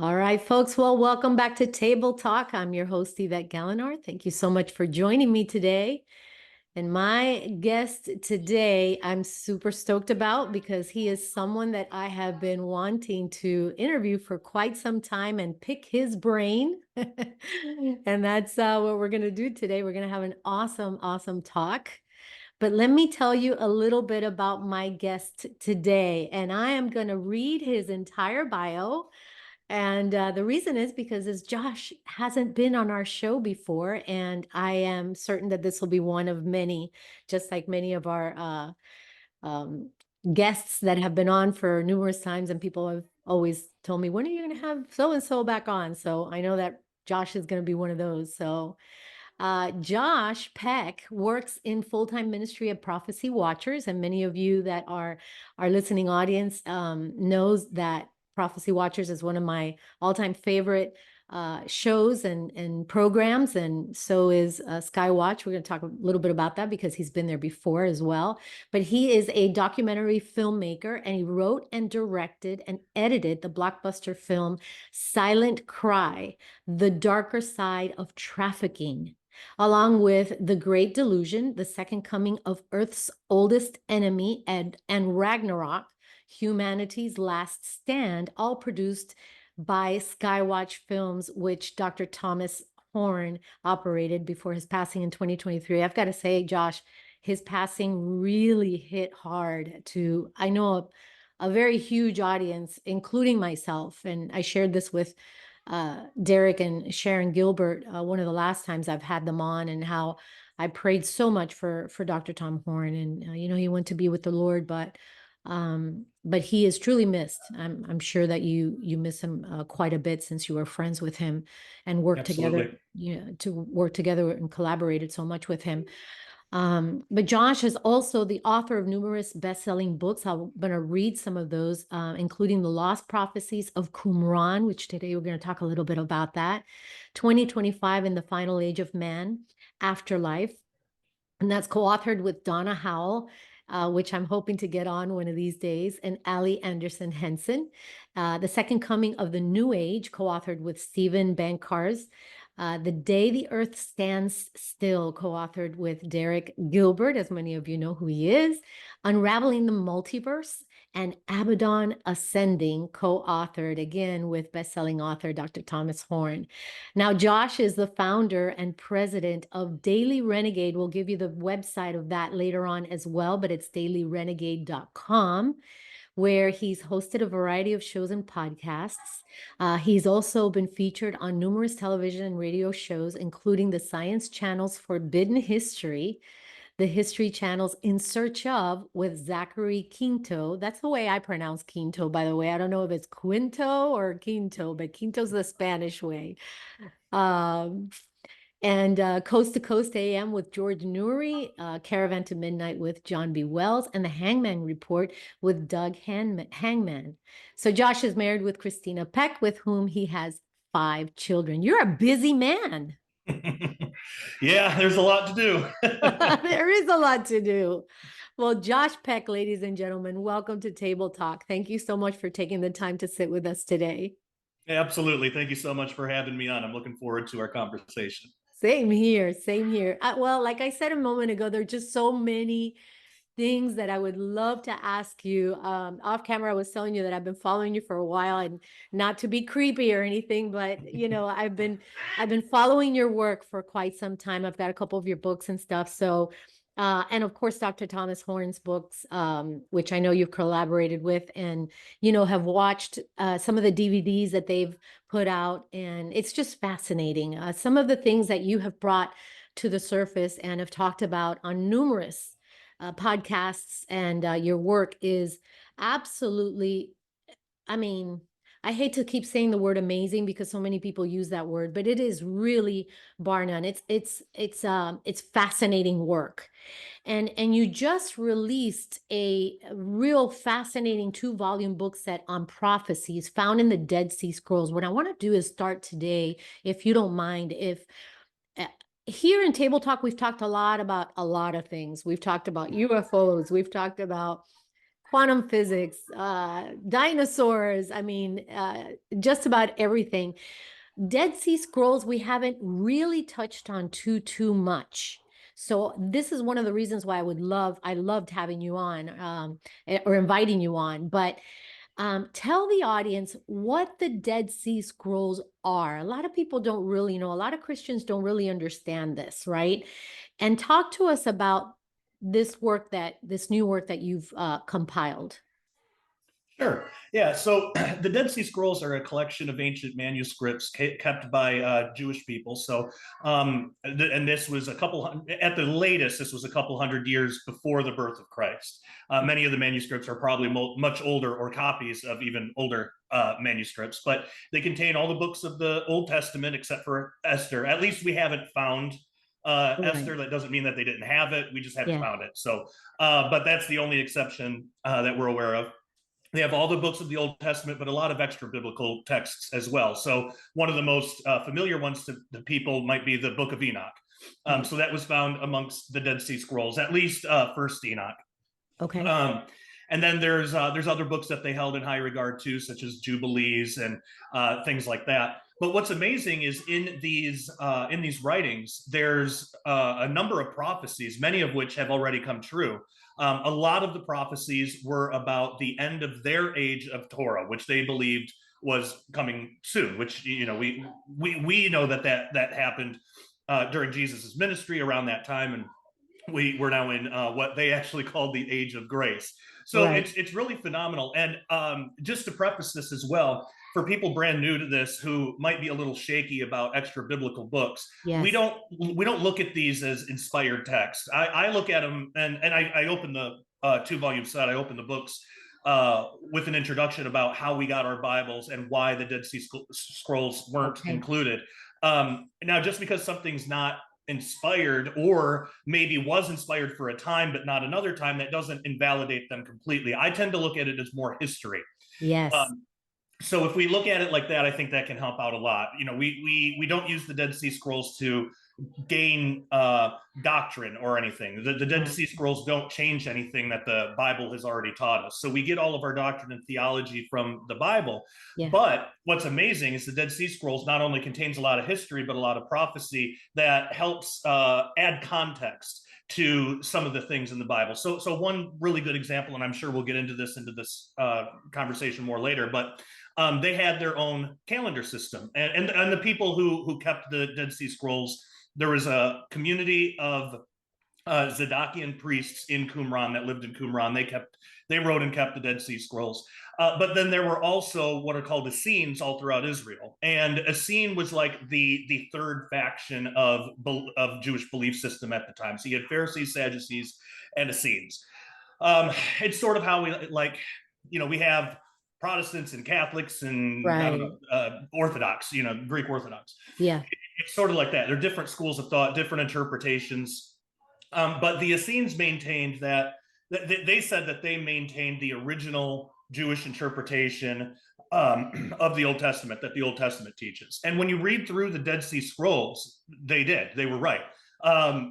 All right, folks. Well, welcome back to Table Talk. I'm your host, Yvette Gallinar. Thank you so much for joining me today. And my guest today, I'm super stoked about because he is someone that I have been wanting to interview for quite some time and pick his brain. And that's what we're going to do today. We're going to have an awesome talk. But let me tell you a little bit about my guest today. And I am going to read his entire bio. And the reason is because as Josh hasn't been on our show before, and I am certain that this will be one of many, just like many of our guests that have been on for numerous times, and people have always told me, when are you going to have so and so back on? So I know that Josh is going to be one of those. So Josh Peck works in full-time ministry of Prophecy Watchers, and many of you that are our listening audience knows that Prophecy Watchers is one of my all-time favorite shows and programs, and so is Skywatch. We're going to talk a little bit about that because he's been there before as well. But he is a documentary filmmaker, and he wrote and directed and edited the blockbuster film Silent Cry: The Darker Side of Trafficking, along with The Great Delusion, The Second Coming of Earth's Oldest Enemy, and Ragnarok, Humanity's Last Stand, all produced by Skywatch Films, which Dr. Thomas Horn operated before his passing in 2023. I've got to say, Josh, his passing really hit hard to, I know, a very huge audience, including myself. And I shared this with Derek and Sharon Gilbert one of the last times I've had them on, and how I prayed so much for Dr. Tom Horn, and he went to be with the Lord, but he is truly missed. I'm sure that you miss him quite a bit, since you were friends with him and worked together, Absolutely. to work together and collaborated so much with him. But Josh is also the author of numerous best-selling books. I'm going to read some of those, including The Lost Prophecies of Qumran, which today we're going to talk a little bit about that, 2025 in the Final Age of Man, Afterlife, and that's co-authored with Donna Howell, which I'm hoping to get on one of these days, and Ali Anderson Henson. The Second Coming of the New Age, co-authored with Stephen Bankars. The Day the Earth Stands Still, co-authored with Derek Gilbert, as many of you know who he is. Unraveling the Multiverse, and Abaddon Ascending, co-authored again with best-selling author Dr. Thomas Horn. Now, Josh is the founder and president of Daily Renegade. We'll give you the website of that later on as well, but it's dailyrenegade.com, where he's hosted a variety of shows and podcasts. He's also been featured on numerous television and radio shows, including the Science Channel's Forbidden History, the History Channel's In Search Of with Zachary Quinto. That's the way I pronounce Quinto, by the way. I don't know if it's Quinto or Quinto, but Quinto's the Spanish way. Um, and Coast to Coast AM with George Noory, Caravan to Midnight with John B. Wells, and the Hangman Report with Doug Hangman. So Josh is married with Christina Peck, with whom he has 5 children. You're a busy man. Yeah, there's a lot to do. There is a lot to do. Well, Josh Peck, ladies and gentlemen, welcome to Table Talk. Thank you so much for taking the time to sit with us today. Absolutely. Thank you so much for having me on. I'm looking forward to our conversation. Same here, same here. Well, like I said a moment ago, there are just so many things that I would love to ask you. Off camera, I was telling you that I've been following you for a while, and not to be creepy or anything, but I've been following your work for quite some time. I've got a couple of your books and stuff. So, and of course, Dr. Thomas Horn's books, which I know you've collaborated with, and have watched some of the DVDs that they've put out, and it's just fascinating. Some of the things that you have brought to the surface and have talked about on numerous podcasts, and your work is absolutely, I mean, I hate to keep saying the word amazing because so many people use that word, but it is really bar none. It's fascinating work. And you just released a real fascinating 2-volume book set on prophecies found in the Dead Sea Scrolls. What I want to do is start today, if you don't mind, if uh, here in Table Talk, we've talked a lot about a lot of things. We've talked about UFOs. We've talked about quantum physics, dinosaurs. I mean, just about everything. Dead Sea Scrolls, we haven't really touched on too much. So this is one of the reasons why I loved having you on, or inviting you on. But tell the audience what the Dead Sea Scrolls are. A lot of people don't really know. A lot of Christians don't really understand this, right? And talk to us about this new work that you've compiled. Sure. Yeah. So the Dead Sea Scrolls are a collection of ancient manuscripts kept by Jewish people. So, and this was at the latest, this was a couple hundred years before the birth of Christ. Many of the manuscripts are probably much older, or copies of even older manuscripts, but they contain all the books of the Old Testament except for Esther. At least we haven't found Right. Esther. That doesn't mean that they didn't have it. We just haven't Yeah. found it. So, but that's the only exception that we're aware of. They have all the books of the Old Testament, but a lot of extra biblical texts as well. So one of the most familiar ones to the people might be the Book of Enoch. Right. So that was found amongst the Dead Sea Scrolls, at least First Enoch. Okay. Um, and then there's other books that they held in high regard too, such as Jubilees and things like that. But what's amazing is in these writings, there's a number of prophecies, many of which have already come true. A lot of the prophecies were about the end of their age of Torah, which they believed was coming soon. Which we know that happened during Jesus's ministry around that time, and we're now in what they actually called the age of grace. So Right. it's really phenomenal. And just to preface this as well, for people brand new to this who might be a little shaky about extra biblical books, we Yes. don't we don't look at these as inspired text. I look at them, and I open the 2-volume set. I open the books with an introduction about how we got our Bibles and why the Dead Sea Scrolls weren't Okay. included. Now, just because something's not inspired, or maybe was inspired for a time but not another time, that doesn't invalidate them completely. I tend to look at it as more history. Yes. So if we look at it like that, I think that can help out a lot. We don't use the Dead Sea Scrolls to gain doctrine or anything. The Dead Right. Sea Scrolls don't change anything that the Bible has already taught us. So we get all of our doctrine and theology from the Bible. Yeah. But what's amazing is the Dead Sea Scrolls not only contains a lot of history, but a lot of prophecy that helps add context to some of the things in the Bible. So one really good example, and I'm sure we'll get into this conversation more later, but they had their own calendar system, and the people who kept the Dead Sea Scrolls, there was a community of Zadokian priests in Qumran that lived in Qumran. They wrote and kept the Dead Sea Scrolls. But then there were also what are called Essenes all throughout Israel, and Essene was like the third faction of Jewish belief system at the time. So you had Pharisees, Sadducees, and Essenes. It's sort of how we have Protestants and Catholics and I don't Right. know, Orthodox, Greek Orthodox. Yeah. It's sort of like that. They're different schools of thought, different interpretations. But the Essenes maintained that they said that they maintained the original Jewish interpretation of the Old Testament that the Old Testament teaches. And when you read through the Dead Sea Scrolls, they were right.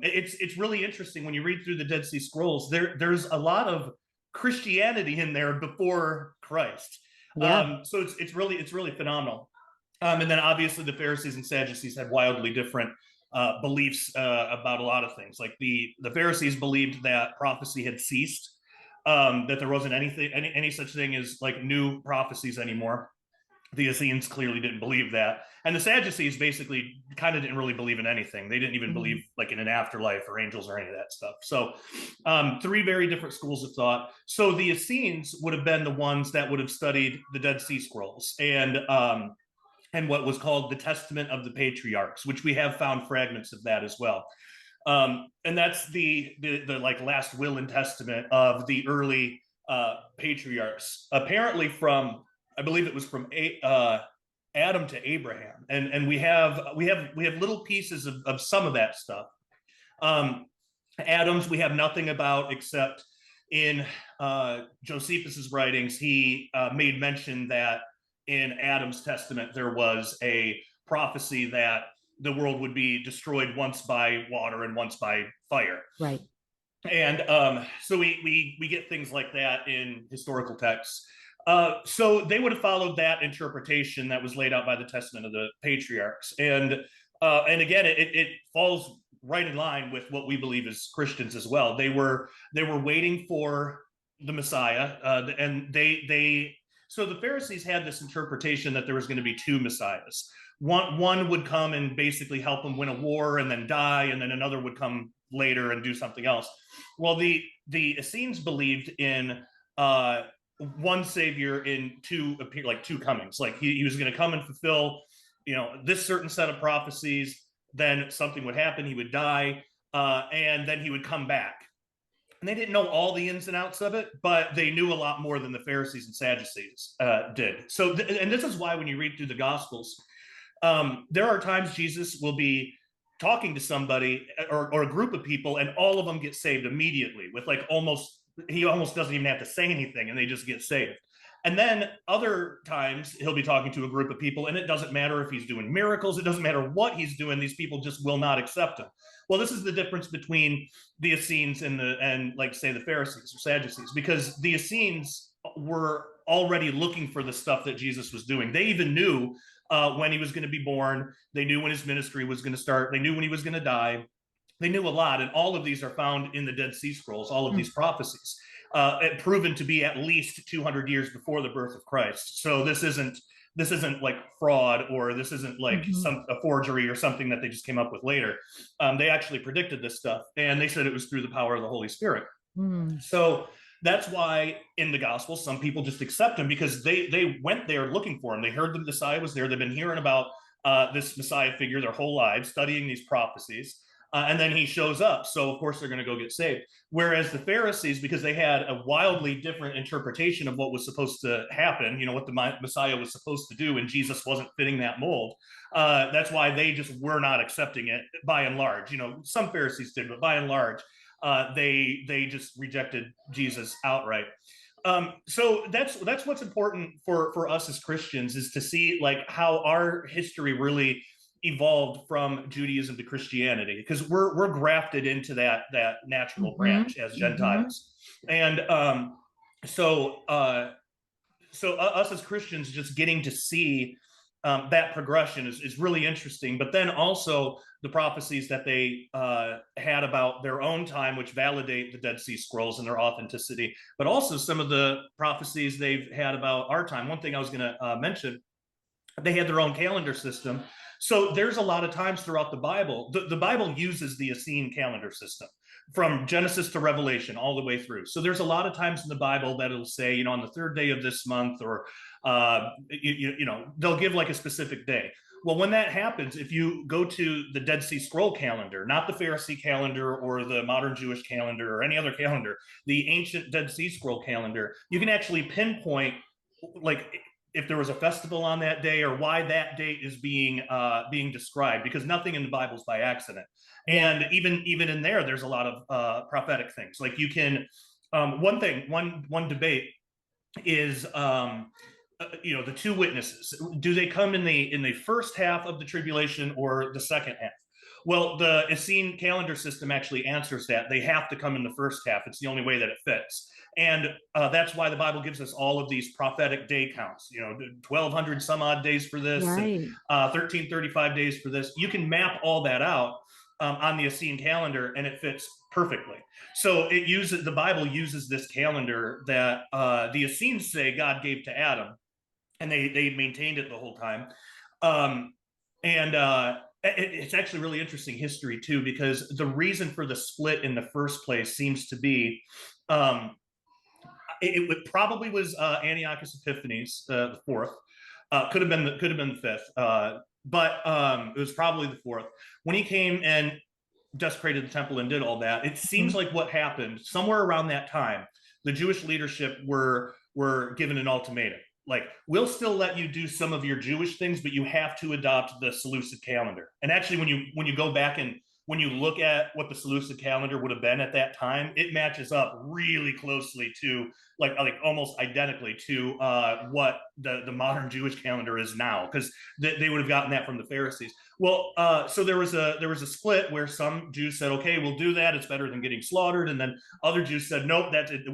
It's really interesting when you read through the Dead Sea Scrolls. There's a lot of Christianity in there before Christ. Yeah. So it's really phenomenal. And then obviously the Pharisees and Sadducees had wildly different beliefs about a lot of things. Like the Pharisees believed that prophecy had ceased, that there wasn't any such thing as like new prophecies anymore. The Essenes clearly didn't believe that, and the Sadducees basically kind of didn't really believe in anything. They didn't even believe like in an afterlife or angels or any of that stuff. So three very different schools of thought. So the Essenes would have been the ones that would have studied the Dead Sea Scrolls and what was called the Testament of the Patriarchs, which we have found fragments of that as well. And that's the like last will and testament of the early patriarchs. Apparently, I believe it was from Adam to Abraham, and we have little pieces of some of that stuff. Adam's we have nothing about except in Josephus's writings. He made mention that in Adam's testament there was a prophecy that the world would be destroyed once by water and once by fire. Right. And so we get things like that in historical texts. So they would have followed that interpretation that was laid out by the Testament of the patriarchs, and again, it falls right in line with what we believe as Christians as well. They were waiting for the Messiah, and they so the Pharisees had this interpretation that there was going to be two Messiahs. One would come and basically help them win a war and then die, and then another would come later and do something else. Well, the Essenes believed in one savior in two comings. Like he was going to come and fulfill, this certain set of prophecies. Then something would happen. He would die, and then he would come back. And they didn't know all the ins and outs of it, but they knew a lot more than the Pharisees and Sadducees did. So, and this is why when you read through the Gospels, there are times Jesus will be talking to somebody or a group of people, and all of them get saved immediately with he almost doesn't even have to say anything, and they just get saved. And then other times he'll be talking to a group of people, and it doesn't matter if he's doing miracles, it doesn't matter what he's doing, these people just will not accept him. Well, this is the difference between the Essenes and like say the Pharisees or Sadducees, because the Essenes were already looking for the stuff that Jesus was doing. They even knew when he was going to be born. They knew when his ministry was going to start. They knew when he was going to die. They knew a lot, and all of these are found in the Dead Sea Scrolls, all of these prophecies, proven to be at least 200 years before the birth of Christ. So this isn't like fraud, or this isn't like a forgery or something that they just came up with later. They actually predicted this stuff, and they said it was through the power of the Holy Spirit. So that's why in the gospel, some people just accept him because they went there looking for him. They heard the Messiah was there. They've been hearing about this Messiah figure their whole lives, studying these prophecies. And then he shows up. So, of course, they're going to go get saved. Whereas the Pharisees, because they had a wildly different interpretation of what was supposed to happen, what the Messiah was supposed to do, and Jesus wasn't fitting that mold. That's why they just were not accepting it by and large. Some Pharisees did, but by and large, they just rejected Jesus outright. So that's what's important for us as Christians, is to see like how our history really evolved from Judaism to Christianity, because we're grafted into that natural branch as Gentiles. And so us as Christians just getting to see that progression is really interesting. But then also the prophecies that they had about their own time, which validate the Dead Sea Scrolls and their authenticity, but also some of the prophecies they've had about our time. One thing I was going to mention, they had their own calendar system. So there's a lot of times throughout the Bible, the Bible uses the Essene calendar system from Genesis to Revelation all the way through. So there's a lot of times in the Bible that it'll say, on the third day of this month, or, they'll give like a specific day. Well, when that happens, if you go to the Dead Sea Scroll calendar, not the Pharisee calendar or the modern Jewish calendar or any other calendar, the ancient Dead Sea Scroll calendar, you can actually pinpoint like if there was a festival on that day or why that date is being described, because nothing in the Bible is by accident. And even in there's a lot of prophetic things. Like you can, one debate is, the two witnesses. Do they come in the first half of the tribulation or the second half? Well, the Essene calendar system actually answers that. They have to come in the first half. It's the only way that it fits. And that's why the Bible gives us all of these prophetic day counts, 1,200 some odd days for this, and 1,335 days for this. You can map all that out on the Essene calendar, and it fits perfectly. So the Bible uses this calendar that the Essenes say God gave to Adam, and they maintained it the whole time. It's actually really interesting history too, because the reason for the split in the first place seems to be it probably was Antiochus Epiphanes the fourth. Could have been the fifth, but it was probably the fourth, when he came and desecrated the temple and did all that. It seems like what happened somewhere around that time, the Jewish leadership were given an ultimatum. Like, we'll still let you do some of your Jewish things, but you have to adopt the Seleucid calendar. And actually, when you go back and when you look at what the Seleucid calendar would have been at that time, it matches up really closely to like almost identically to what the modern Jewish calendar is now, because they would have gotten that from the Pharisees. Well, so there was a split where some Jews said, okay, we'll do that, it's better than getting slaughtered, and then other Jews said, nope,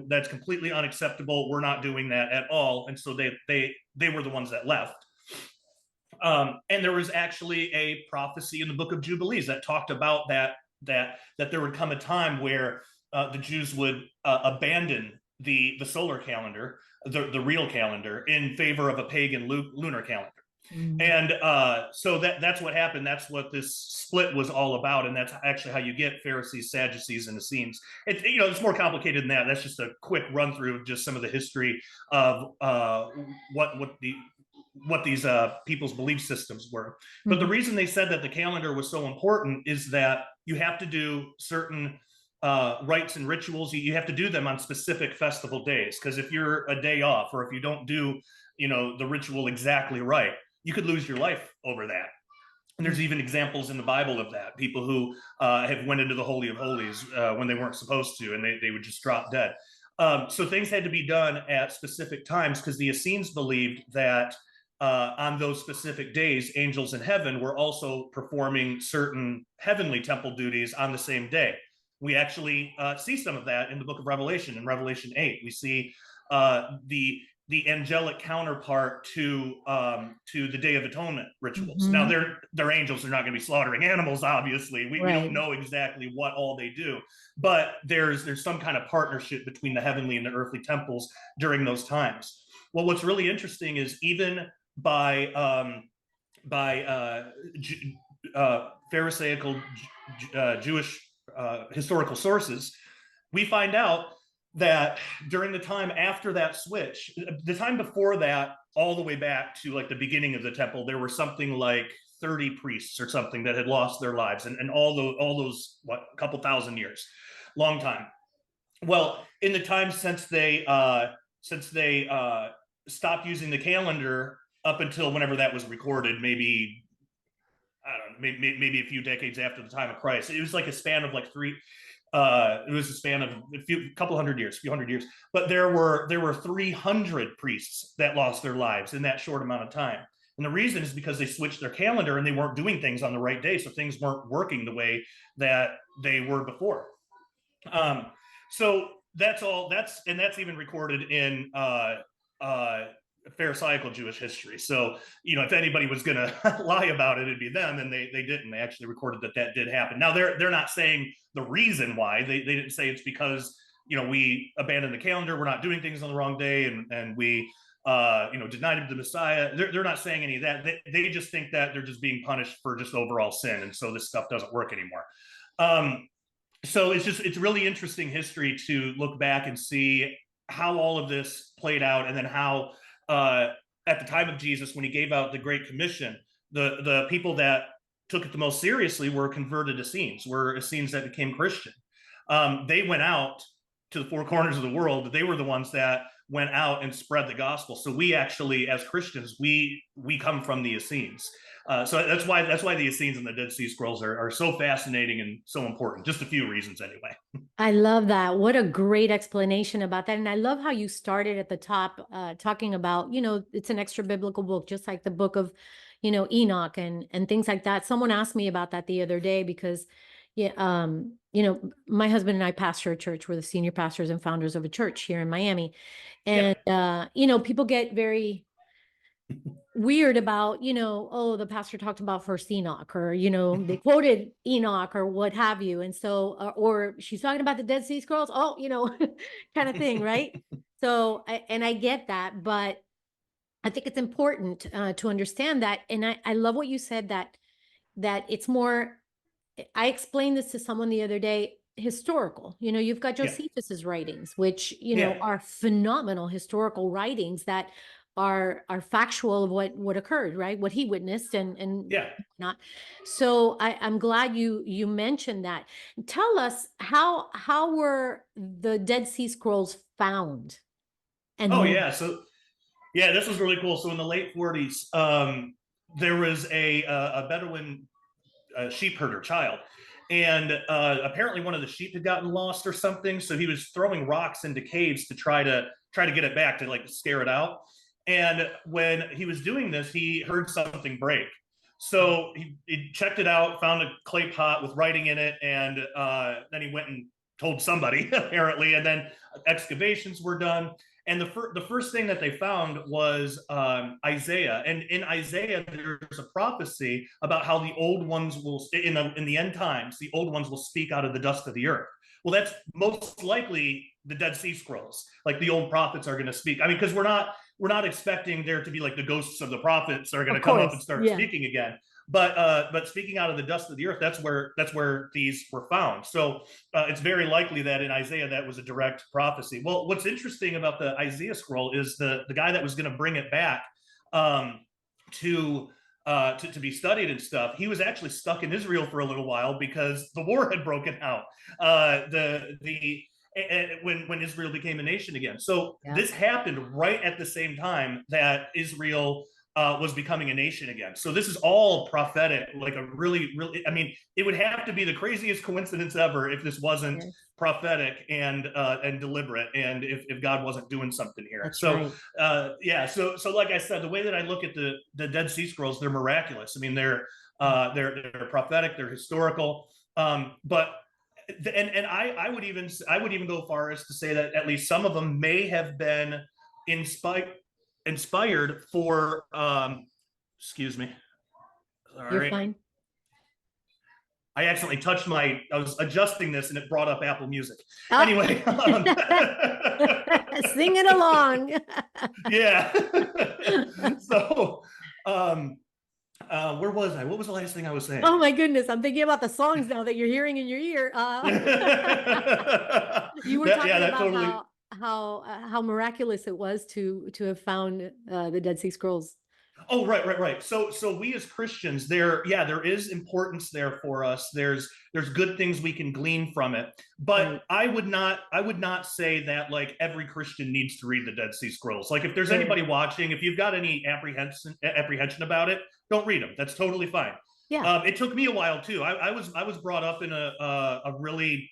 that's completely unacceptable, we're not doing that at all. And so they were the ones that left. And there was actually a prophecy in the book of Jubilees that talked about that there would come a time where the Jews would abandon the solar calendar, the real calendar, in favor of a pagan lunar calendar. And so that's what happened. That's what this split was all about, and that's actually how you get Pharisees, Sadducees, and Essenes. It's more complicated than that. That's just a quick run through of just some of the history of what these people's belief systems were. But the reason they said that the calendar was so important is that you have to do certain rites and rituals. You have to do them on specific festival days, because if you're a day off, or if you don't do the ritual exactly right, you could lose your life over that. And there's even examples in the Bible of that, people who have went into the Holy of Holies when they weren't supposed to, and they would just drop dead. So things had to be done at specific times, because the Essenes believed that on those specific days, angels in heaven were also performing certain heavenly temple duties on the same day. We actually see some of that in the book of Revelation. In Revelation 8, we see the angelic counterpart to the Day of Atonement rituals. Now, they're angels. They're not going to be slaughtering animals, obviously. We don't know exactly what all they do, but there's some kind of partnership between the heavenly and the earthly temples during those times. Well, what's really interesting is even by Pharisaical Jewish historical sources, we find out that during the time after that switch, the time before that, all the way back to like the beginning of the temple, there were something like 30 priests or something that had lost their lives, and all those what, a couple thousand years, long time. Well, in the time since they stopped using the calendar up until whenever that was recorded, maybe I don't know, maybe a few decades after the time of Christ. It was like a span of like it was a span of a few hundred years. But there were 300 priests that lost their lives in that short amount of time. And the reason is because they switched their calendar and they weren't doing things on the right day, so things weren't working the way that they were before. So that's even recorded in Pharisaical Jewish history. So, if anybody was going to lie about it, it'd be them, and they didn't. They actually recorded that did happen. Now, they're not saying the reason why. They didn't say it's because, we abandoned the calendar, we're not doing things on the wrong day, and we, denied the Messiah. They're not saying any of that. They just think that they're just being punished for just overall sin, and so this stuff doesn't work anymore. So it's really interesting history to look back and see how all of this played out, and then how at the time of Jesus, when he gave out the Great Commission, the people that took it the most seriously were converted Essenes, that became Christian. They went out to the four corners of the world. They were the ones that went out and spread the gospel. So we actually, as Christians, we come from the Essenes. So that's why the Essenes and the Dead Sea Scrolls are so fascinating and so important. Just a few reasons, anyway. I love that. What a great explanation about that. And I love how you started at the top talking about, it's an extra biblical book, just like the book of, Enoch and things like that. Someone asked me about that the other day because, my husband and I pastor a church. We're the senior pastors and founders of a church here in Miami. And, people get very weird about, oh, the pastor talked about first Enoch, or, they quoted Enoch or what have you. And so, or she's talking about the Dead Sea Scrolls, kind of thing. Right. So, I get that, but I think it's important to understand that. And I love what you said, that it's more, I explained this to someone the other day, historical. You've got Josephus's what's which, are phenomenal historical writings that are factual of what occurred, right? What he witnessed and not. So I'm glad you mentioned that. Tell us how were the Dead Sea Scrolls found? And this was really cool. So in the late 40s, there was a Bedouin sheep herder child, and apparently one of the sheep had gotten lost or something. So he was throwing rocks into caves to try to get it back, to like scare it out. And when he was doing this, he heard something break. So he checked it out, found a clay pot with writing in it, and then he went and told somebody apparently. And then excavations were done, and the first thing that they found was Isaiah. And in Isaiah, there's a prophecy about how the old ones will, in the end times, the old ones will speak out of the dust of the earth. Well, that's most likely the Dead Sea Scrolls. Like the old prophets are going to speak. I mean, because we're not expecting there to be like the ghosts of the prophets are going to come up and start speaking again. But speaking out of the dust of the earth, that's where these were found. So it's very likely that in Isaiah that was a direct prophecy. Well, what's interesting about the Isaiah scroll is the guy that was going to bring it back to be studied and stuff. He was actually stuck in Israel for a little while because the war had broken out. When Israel became a nation again. So this happened right at the same time that Israel was becoming a nation again. So this is all prophetic, like a really, I mean, it would have to be the craziest coincidence ever if this wasn't prophetic and deliberate, and if God wasn't doing something here. That's so right. So like I said, the way that I look at the Dead Sea Scrolls, they're miraculous. I mean, they're prophetic, they're historical, but I would even go far as to say that at least some of them may have been inspired for excuse me. All You're right. fine. I accidentally touched I was adjusting this and it brought up Apple Music. Oh. Anyway. Sing it along. Yeah. So where was I? What was the last thing I was saying? Oh my goodness, I'm thinking about the songs now that you're hearing in your ear. You were talking about totally how miraculous it was to have found the Dead Sea Scrolls. Oh, right. So we as Christians, there is importance there for us. There's good things we can glean from it. But I would not say that like every Christian needs to read the Dead Sea Scrolls. Like if there's anybody watching, if you've got any apprehension about it, don't read them. That's totally fine. Yeah. It took me a while too. I was brought up in a really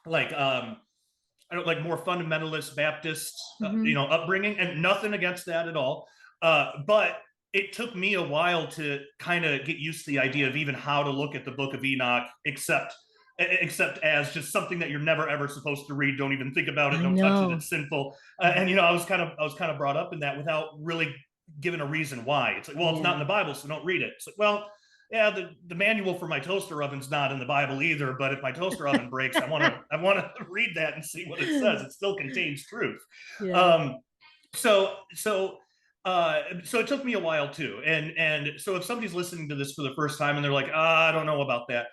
like I don't like more fundamentalist Baptist upbringing, and nothing against that at all. But it took me a while to kind of get used to the idea of even how to look at the Book of Enoch, except as just something that you're never ever supposed to read. Don't even think about it. Don't touch it. It's sinful. And I was kind of brought up in that without really giving a reason why. It's like, well, it's not in the Bible, so don't read it. It's like, well, yeah, the manual for my toaster oven's not in the Bible either. But if my toaster oven breaks, I want to read that and see what it says. It still contains truth. Yeah. So it took me a while too. And so if somebody's listening to this for the first time and they're like, I don't know about that,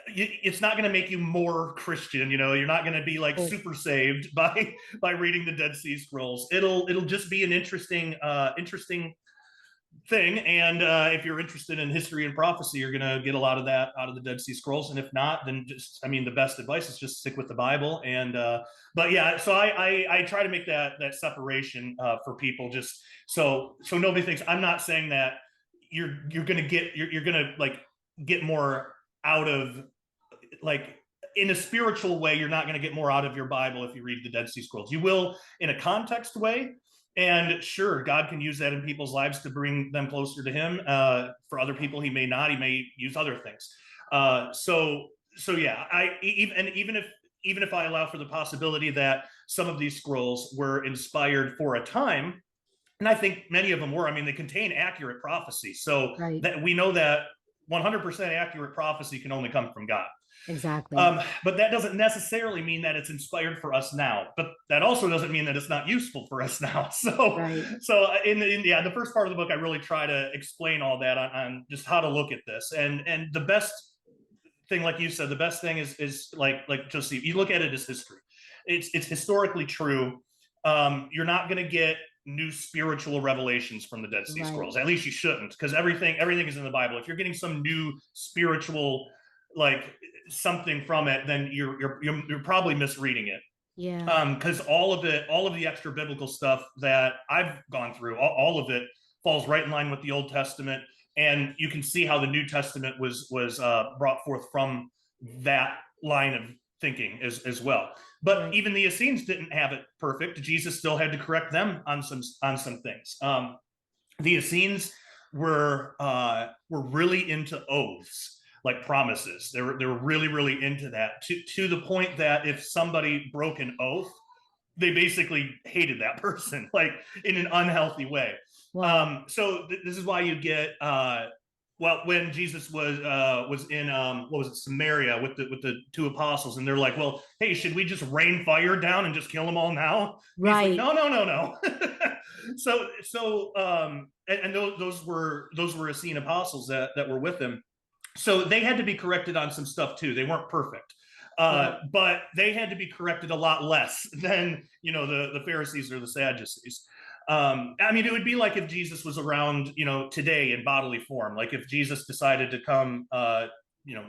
it's not going to make you more Christian. You're not going to be like super saved by reading the Dead Sea Scrolls. It'll just be an interesting thing. And if you're interested in history and prophecy, you're going to get a lot of that out of the Dead Sea Scrolls. And if not, then the best advice is just stick with the Bible. And but yeah, so I try to make that separation for people, just so nobody thinks I'm not saying that you're going to like get more out of, like, in a spiritual way. You're not going to get more out of your Bible if you read the Dead Sea Scrolls. You will in a context way. And sure, God can use that in people's lives to bring them closer to him. For other people, he may not. He may use other things. So yeah, even if I allow for the possibility that some of these scrolls were inspired for a time, and I think many of them were. I mean, they contain accurate prophecy. So that we know that 100% accurate prophecy can only come from God. Exactly. But that doesn't necessarily mean that it's inspired for us now. But that also doesn't mean that it's not useful for us now. So, in the first part of the book, I really try to explain all that on just how to look at this. And the best thing, like you said, the best thing is like just you look at it as history. It's historically true. You're not going to get new spiritual revelations from the Dead Sea Scrolls. At least you shouldn't, because everything is in the Bible. If you're getting some new spiritual, like, something from it, then you're probably misreading it. Yeah. Because all of the extra biblical stuff that I've gone through, all of it falls right in line with the Old Testament, and you can see how the New Testament was brought forth from that line of thinking as well. But Right. even the Essenes didn't have it perfect. Jesus still had to correct them on some things. The Essenes were really into oaths, like promises. They were really into that, to the point that if somebody broke an oath, they basically hated that person, like in an unhealthy way. Wow. So this is why you get well, when Jesus was in what was it, Samaria with the two apostles, and they're like, well, hey, should we just rain fire down and just kill them all now? And he's like, Right. no. And those were Essene apostles that were with him. So they had to be corrected on some stuff too. They weren't perfect. Right. But they had to be corrected a lot less than the Pharisees or the Sadducees. I mean, it would be like if Jesus was around, today in bodily form. Like if Jesus decided to come,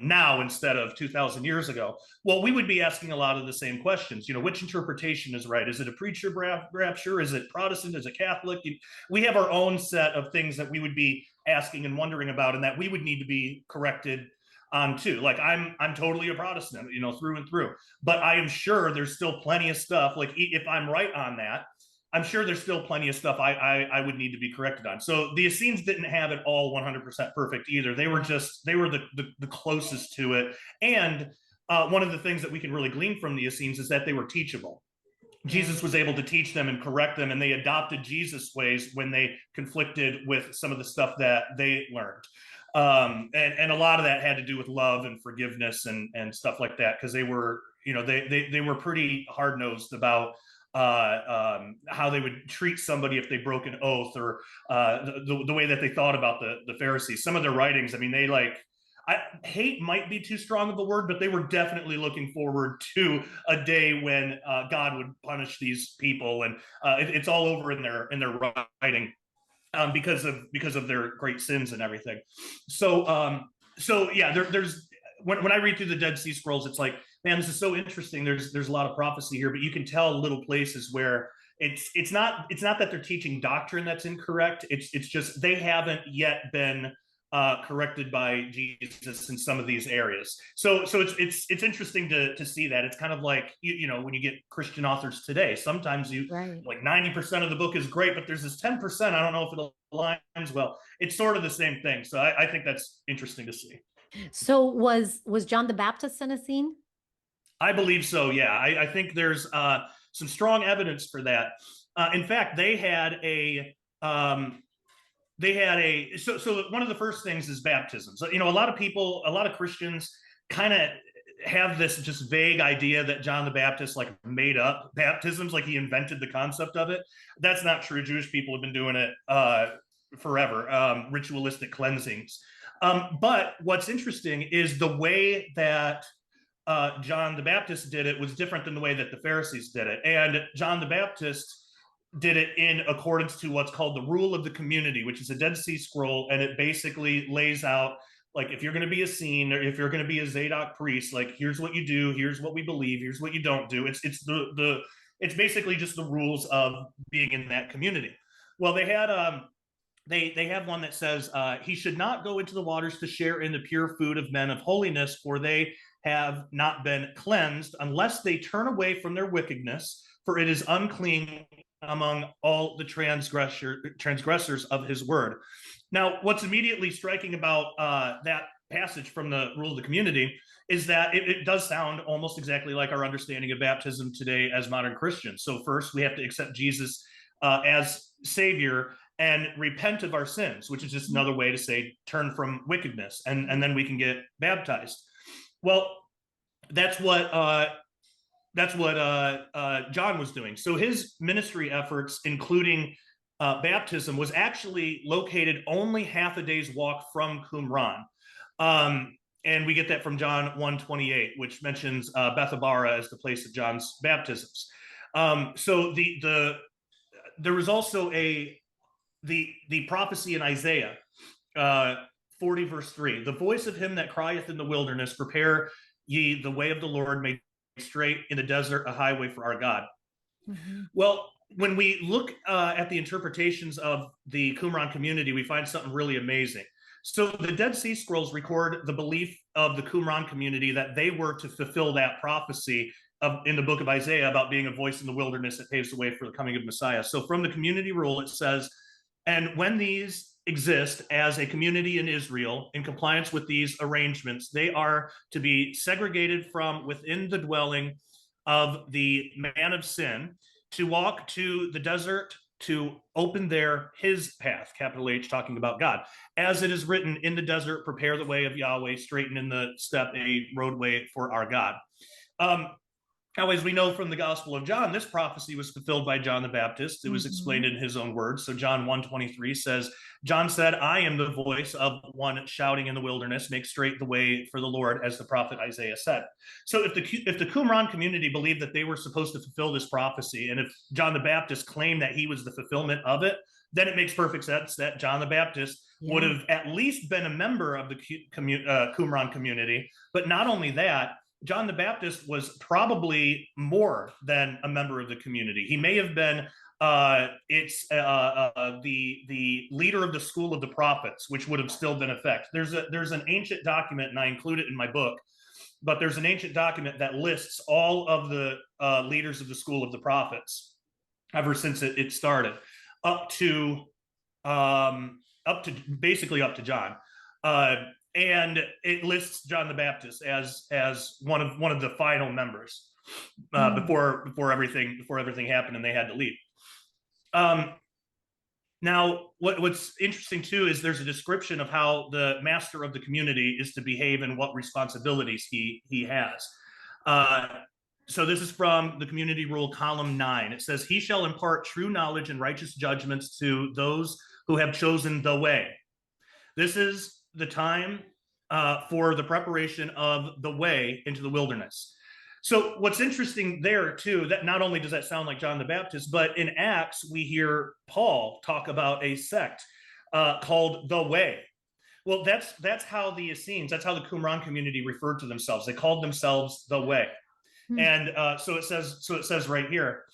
now instead of 2,000 years ago. Well, we would be asking a lot of the same questions. Which interpretation is right? Is it a preacher rapture? Is it Protestant? Is it Catholic? We have our own set of things that we would be asking and wondering about, and that we would need to be corrected on too. Like I'm totally a Protestant, through and through. But I am sure there's still plenty of stuff. Like if I'm right on that, I'm sure there's still plenty of stuff I would need to be corrected on. So the Essenes didn't have it all 100% perfect either. They were the closest to it. And one of the things that we can really glean from the Essenes is that they were teachable. Jesus was able to teach them and correct them, and they adopted Jesus' ways when they conflicted with some of the stuff that they learned. And a lot of that had to do with love and forgiveness and stuff like that, because they were, they were pretty hard-nosed about how they would treat somebody if they broke an oath, or the way that they thought about the Pharisees. Some of their writings, I mean, hate might be too strong of a word, but they were definitely looking forward to a day when God would punish these people, and it's all over in their writing, because of their great sins and everything. So yeah, there's when I read through the Dead Sea Scrolls, it's like, man, this is so interesting. There's a lot of prophecy here, but you can tell little places where it's not that they're teaching doctrine that's incorrect. It's just they haven't yet been corrected by Jesus in some of these areas. So it's interesting to see that. It's kind of like when you get Christian authors today, sometimes Right. like 90% of the book is great, but there's this 10%, I don't know if it aligns well. It's sort of the same thing. So I think that's interesting to see. So was John the Baptist an Essene? I believe so. Yeah, I think there's some strong evidence for that. In fact, they had a so one of the first things is baptisms. A lot of Christians kind of have this just vague idea that John the Baptist like made up baptisms, like he invented the concept of it. That's not true. Jewish people have been doing it forever, ritualistic cleansings. But what's interesting is the way that John the Baptist did it was different than the way that the Pharisees did it. And John the Baptist did it in accordance to what's called the rule of the community, which is a Dead Sea Scroll. And it basically lays out, like, if you're going to be a Essene, or if you're going to be a Zadok priest, like, here's what you do, here's what we believe, here's what you don't do. It's basically just the rules of being in that community. Well, they had they have one that says he should not go into the waters to share in the pure food of men of holiness, for they have not been cleansed, unless they turn away from their wickedness, for it is unclean among all the transgressors of his word. Now, what's immediately striking about that passage from the rule of the community is that it does sound almost exactly like our understanding of baptism today as modern Christians. So first, we have to accept Jesus as Savior and repent of our sins, which is just another way to say turn from wickedness, and then we can get baptized. Well, that's what John was doing. So his ministry efforts, including baptism, was actually located only half a day's walk from Qumran. And we get that from John 1:28, which mentions Bethabara as the place of John's baptisms. So there was also the prophecy in Isaiah 40 verse 3, the voice of him that crieth in the wilderness, prepare ye the way of the Lord, make straight in the desert a highway for our God. Mm-hmm. Well, when we look at the interpretations of the Qumran community, we find something really amazing. So the Dead Sea Scrolls record the belief of the Qumran community that they were to fulfill that prophecy in the book of Isaiah about being a voice in the wilderness that paves the way for the coming of Messiah. So from the community rule, it says, and when these exist as a community in Israel in compliance with these arrangements, they are to be segregated from within the dwelling of the man of sin, to walk to the desert, to open there his path, capital H, talking about God. As it is written, in the desert, prepare the way of Yahweh, straighten in the step a roadway for our God. Now, as we know from the Gospel of John, this prophecy was fulfilled by John the Baptist. It was explained in his own words. So John 1:23 says, John said, I am the voice of one shouting in the wilderness, make straight the way for the Lord, as the prophet Isaiah said. So if the Qumran community believed that they were supposed to fulfill this prophecy, and if John the Baptist claimed that he was the fulfillment of it, then it makes perfect sense that John the Baptist would have at least been a member of the Qumran community. But not only that, John the Baptist was probably more than a member of the community. He may have been the leader of the school of the prophets, which would have still been in effect. There's an ancient document, and I include it in my book, but there's an ancient document that lists all of the leaders of the school of the prophets ever since it started, up to basically up to John. And it lists John the Baptist as one of the final members before everything happened and they had to leave. Now, what's interesting too is there's a description of how the master of the community is to behave and what responsibilities he has. So this is from the Community Rule, column 9. It says, he shall impart true knowledge and righteous judgments to those who have chosen the way. This is the time for the preparation of the way into the wilderness. So what's interesting there too, that not only does that sound like John the Baptist, but in Acts, we hear Paul talk about a sect called the Way. Well, that's how the Essenes, that's how the Qumran community referred to themselves. They called themselves the Way. And so it says right here,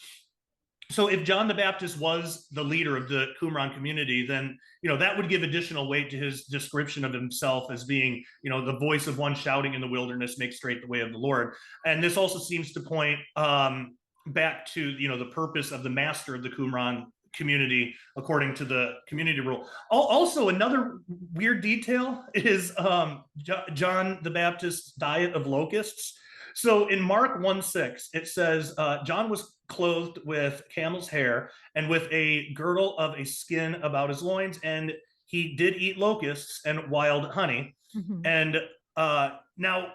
so if John the Baptist was the leader of the Qumran community, then, that would give additional weight to his description of himself as being, the voice of one shouting in the wilderness, make straight the way of the Lord. And this also seems to point back to, the purpose of the master of the Qumran community, according to the community rule. Also, another weird detail is John the Baptist's diet of locusts. So in Mark 1:6, it says, John was clothed with camel's hair and with a girdle of a skin about his loins, and he did eat locusts and wild honey. And now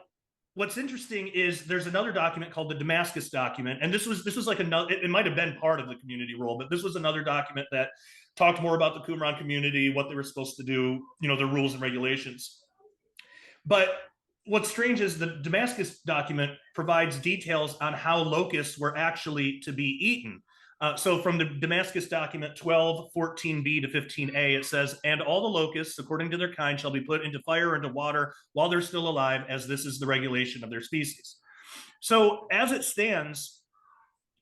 what's interesting is there's another document called the Damascus document. And this was like another, it might have been part of the community rule, but this was another document that talked more about the Qumran community, what they were supposed to do, the rules and regulations. But what's strange is the Damascus document provides details on how locusts were actually to be eaten. So from the Damascus document 12:14b to 15a, it says, and all the locusts, according to their kind, shall be put into fire and into water while they're still alive, as this is the regulation of their species. So as it stands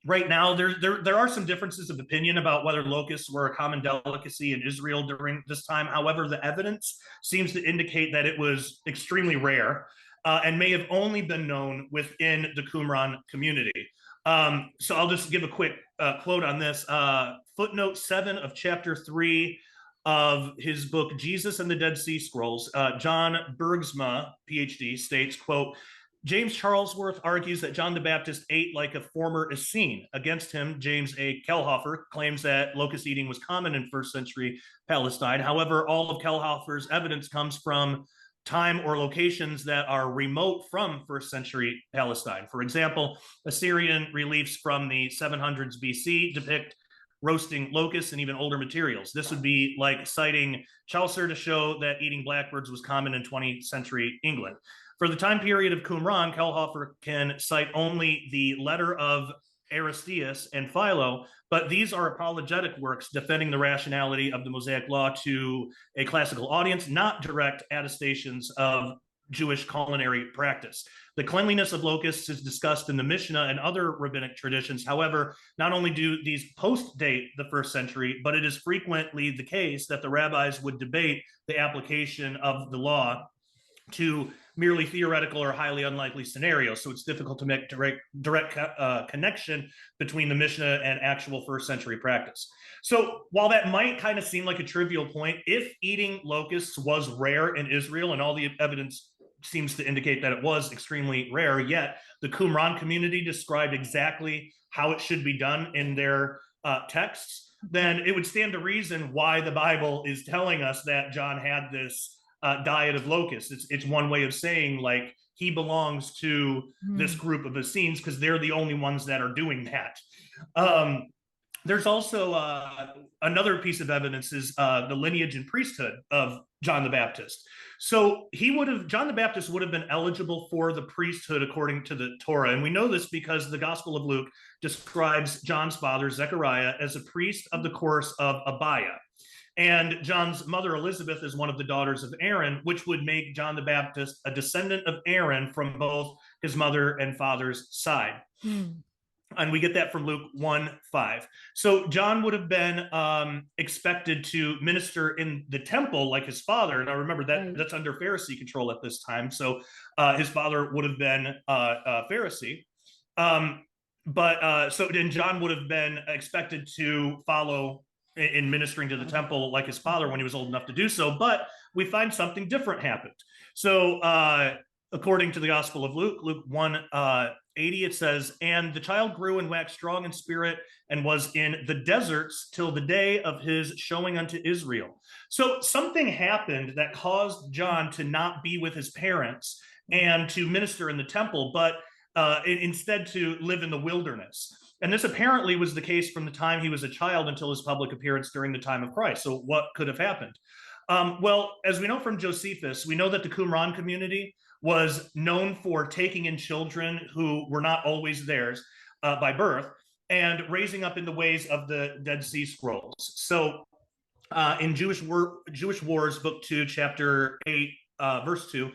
right now, there are some differences of opinion about whether locusts were a common delicacy in Israel during this time. However, the evidence seems to indicate that it was extremely rare and may have only been known within the Qumran community. So I'll just give a quick quote on this. Footnote 7 of chapter 3 of his book, Jesus and the Dead Sea Scrolls, John Bergsma, PhD, states, quote, James Charlesworth argues that John the Baptist ate like a former Essene. Against him, James A. Kellhofer claims that locust eating was common in first century Palestine. However, all of Kellhofer's evidence comes from time or locations that are remote from first century Palestine. For example, Assyrian reliefs from the 700s BC depict roasting locusts and even older materials. This would be like citing Chaucer to show that eating blackbirds was common in 20th century England. For the time period of Qumran, Kellhofer can cite only the letter of Aristeas and Philo, but these are apologetic works defending the rationality of the Mosaic law to a classical audience, not direct attestations of Jewish culinary practice. The cleanliness of locusts is discussed in the Mishnah and other rabbinic traditions. However, not only do these post-date the first century, but it is frequently the case that the rabbis would debate the application of the law to merely theoretical or highly unlikely scenarios. So it's difficult to make direct connection between the Mishnah and actual first century practice. So while that might kind of seem like a trivial point, if eating locusts was rare in Israel, and all the evidence seems to indicate that it was extremely rare, yet the Qumran community described exactly how it should be done in their texts, then it would stand to reason why the Bible is telling us that John had this diet of locusts. It's one way of saying, like, he belongs to this group of Essenes because they're the only ones that are doing that. There's also another piece of evidence is the lineage and priesthood of John the Baptist. So John the Baptist would have been eligible for the priesthood according to the Torah. And we know this because the Gospel of Luke describes John's father, Zechariah, as a priest of the course of Abiah. And John's mother, Elizabeth, is one of the daughters of Aaron, which would make John the Baptist a descendant of Aaron from both his mother and father's side. And we get that from Luke 1:5. So John would have been expected to minister in the temple like his father. Now remember that that's under Pharisee control at this time. So his father would have been a Pharisee. So then John would have been expected to follow in ministering to the temple like his father when he was old enough to do so. But we find something different happened. So according to the Gospel of Luke, Luke 1:80, it says, "And the child grew and waxed strong in spirit and was in the deserts till the day of his showing unto Israel." So something happened that caused John to not be with his parents and to minister in the temple, but instead to live in the wilderness. And this apparently was the case from the time he was a child until his public appearance during the time of Christ. So what could have happened? Well, as we know from Josephus, we know that the Qumran community was known for taking in children who were not always theirs by birth and raising up in the ways of the Dead Sea Scrolls. So in Jewish Wars, book 2, chapter 8, verse 2,